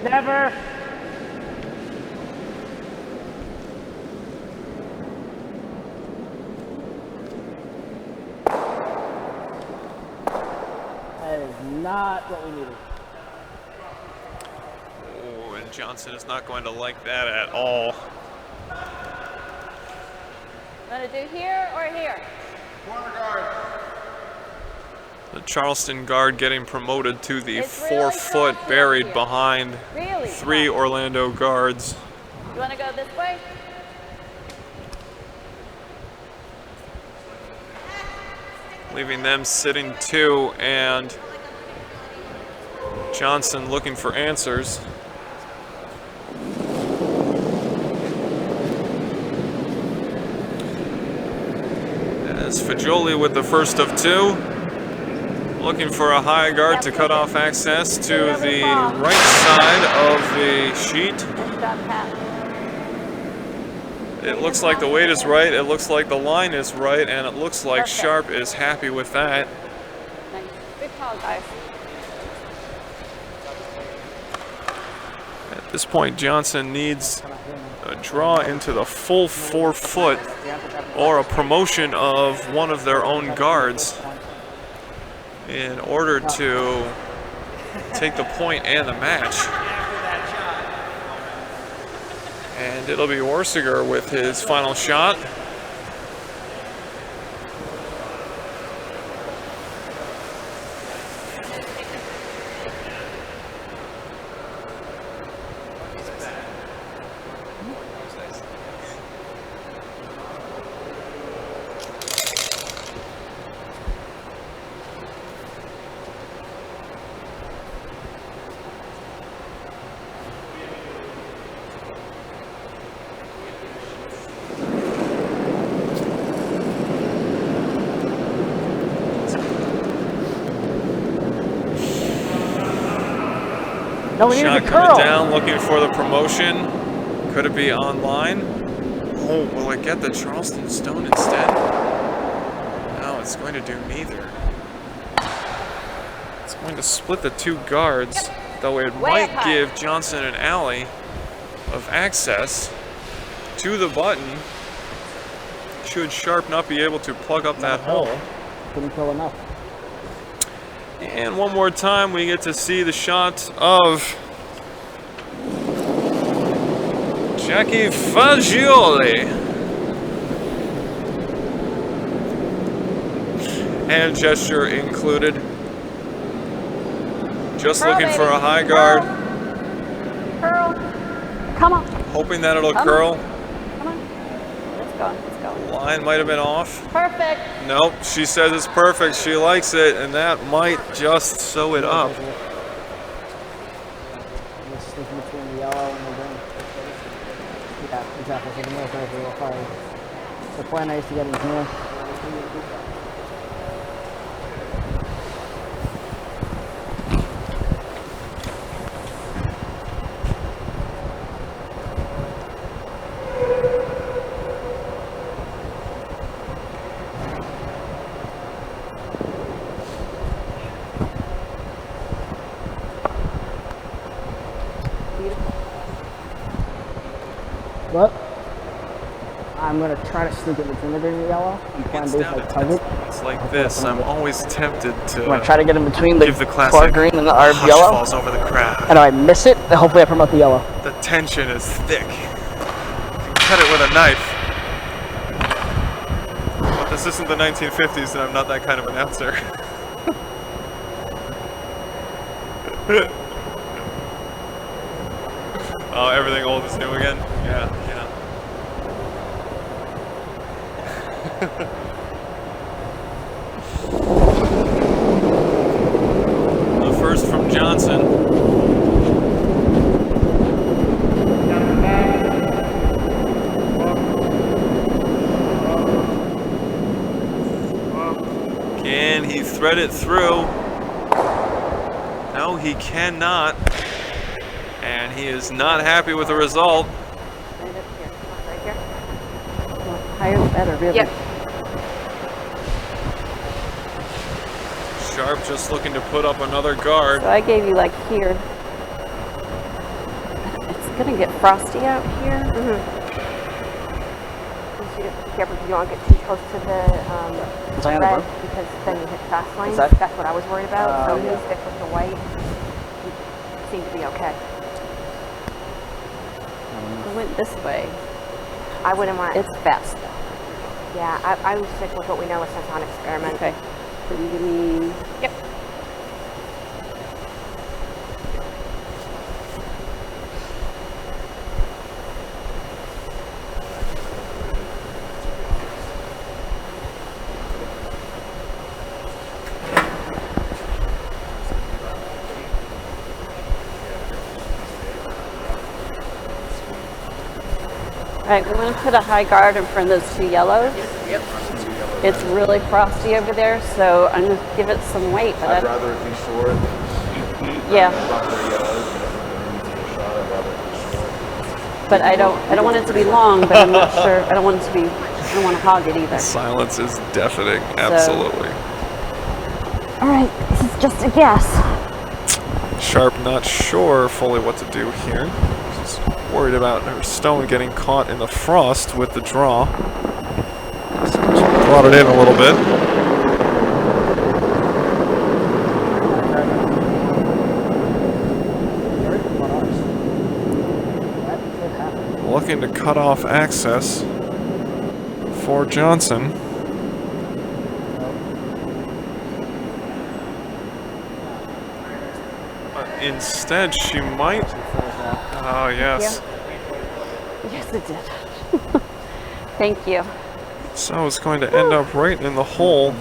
Never. That is not what we needed. Oh, and Johnson is not going to like that at all. Want to do here or here? Corner guard. The Charleston guard getting promoted to the 4-foot, buried behind 3 Orlando guards. You want to go this way? Leaving them sitting 2, and Johnson looking for answers. As Fajoli with the first of 2. Looking for a high guard to cut off access to the right side of the sheet. Nice job, Capt. It looks like the weight is right, it looks like the line is right, and it looks like Perfect. Sharp is happy with that. Nice. Good call, guys. At this point, Johnson needs a draw into the full 4 foot or a promotion of one of their own guards in order to take the point and the match. And it'll be Worsiger with his final shot. No, we need Shot to coming curl. down, looking for the promotion. Could it be online? Oh, will it get the Charleston Stone instead? No, it's going to do neither. It's going to split the 2 guards, though it might give Johnson an alley of access to the button. Should Sharp not be able to plug up that hole. Couldn't curl enough. And one more time, we get to see the shot of Jackie Fagioli. Hand gesture included. Just Curl, looking for baby. a high guard. Curl. Come on. Hoping that it'll Come on. curl. Come on. Let's go. Let's go. Line might have been off. Perfect. Nope, she says it's perfect. She likes it, and that might just sew it up. Let's stick between the yellow and the green. Yeah, exactly. So the military will fire. So plan is to get in here. But I'm gonna try to sneak it between the green and the yellow. And plan It's B down to like cover. it's like this. I'm always tempted I'm gonna to try to get in between the give the bar classic green and the arb hush yellow. falls over the crowd. And if I miss it, then hopefully I promote the yellow. The tension is thick. You can cut it with a knife. But this isn't the 1950s, and I'm not that kind of announcer. Oh, everything old is new again? Yeah, yeah. The first from Johnson. Can he thread it through? No, he cannot. And he is not happy with the result. Right up here. Right here. Higher the better, really. Yep. Sharp just looking to put up another guard. So I gave you like here. It's gonna get frosty out here. Be careful if you don't get too close to the Is I on the red, rope? because then you hit fast lanes. that- That's what I was worried about. So yeah. you stick with the white. You seem to be okay. It went this way. I wouldn't want. It's fast though. Yeah, I would stick with what we know is since on experiment. Okay. So you give me. Yep. Right, we want to put a high guard in front of those two yellows. Yep. It's really frosty over there, so I'm going to give it some weight. But I'd rather it be short. yeah. But I don't want it to be long, but I'm not sure. I don't want to hog it either. Silence is deafening, absolutely. All right, this is just a guess. Sharp not sure fully what to do here. She's worried about her stone getting caught in the frost with the draw. So she brought it in a little bit. Looking to cut off access for Johnson. But instead, she might. Oh, yes. Yeah. Yes, it did. Thank you. So it's going to end up right in the hole.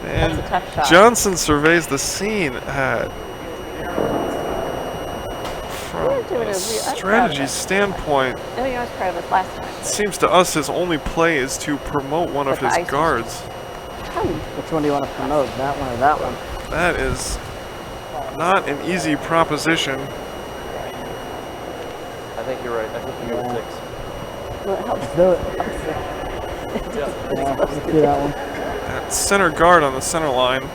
That's a tough shot. Johnson surveys the scene from a strategy standpoint. Oh, you was proud of us last time. It seems to us his only play is to promote one of his guards. Which one do you want to promote? That one or that one? That is not an easy proposition. I think you're right. I think you go with 6. Well, it helps. Let's do it. Yeah, let's do that one. That center guard on the center line,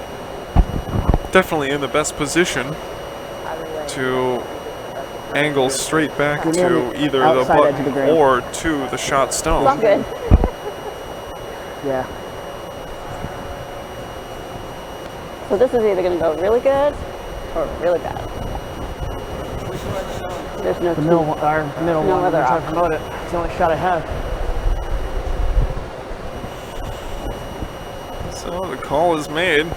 definitely in the best position to angle straight back to either the button or to the shot stone. It's all good. Yeah. So this is either going to go really good or really bad. There's no The middle one, no one. other I'm trying to option. promote it. It's the only shot I have. So the call is made.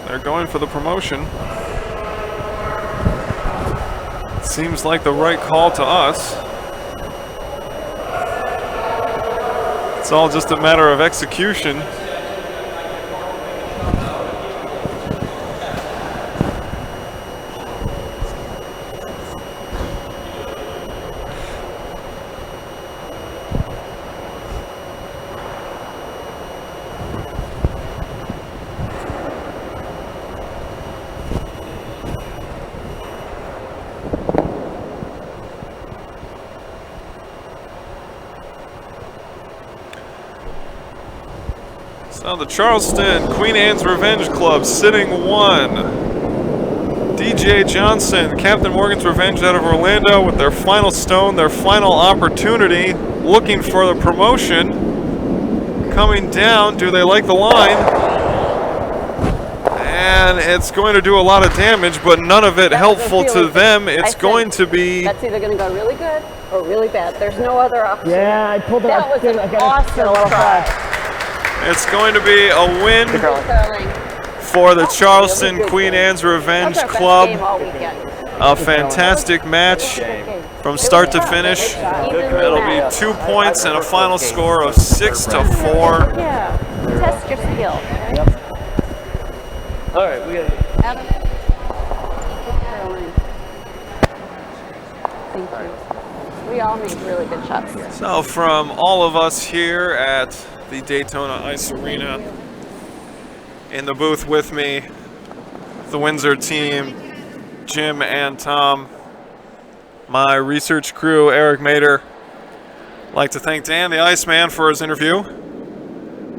They're going for the promotion. Seems like the right call to us. It's all just a matter of execution. So the Charleston Queen Anne's Revenge Club sitting 1. DJ Johnson, Captain Morgan's Revenge out of Orlando with their final stone, their final opportunity, looking for the promotion. Coming down, do they like the line? And it's going to do a lot of damage, but none of it helpful to them. It's going to be... That's either going to go really good or really bad. There's no other option. Yeah, I pulled it That up. was an awesome try. It's going to be a win for the Charleston Queen Anne's Revenge Club. A fantastic match from start to finish. It'll be 2 points and a final score of 6-4. Yeah, test your skill. All right, we got it. Adam. Thank you. We all made really good shots. So from all of us here at the Daytona Ice Arena, in the booth with me, the Windsor team, Jim and Tom, my research crew, Eric Mader. I'd like to thank Dan the Iceman for his interview,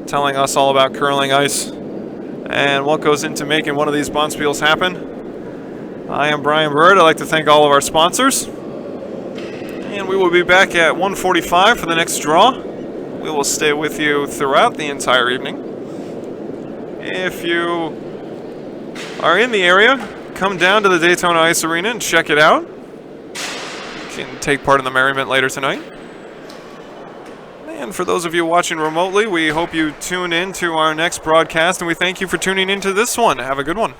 telling us all about curling ice and what goes into making one of these bonspiels happen. I am Brian Bird. I'd like to thank all of our sponsors. And we will be back at 1:45 for the next draw. We will stay with you throughout the entire evening. If you are in the area, come down to the Daytona Ice Arena and check it out. You can take part in the merriment later tonight. And for those of you watching remotely, we hope you tune in to our next broadcast, and we thank you for tuning into this one. Have a good one.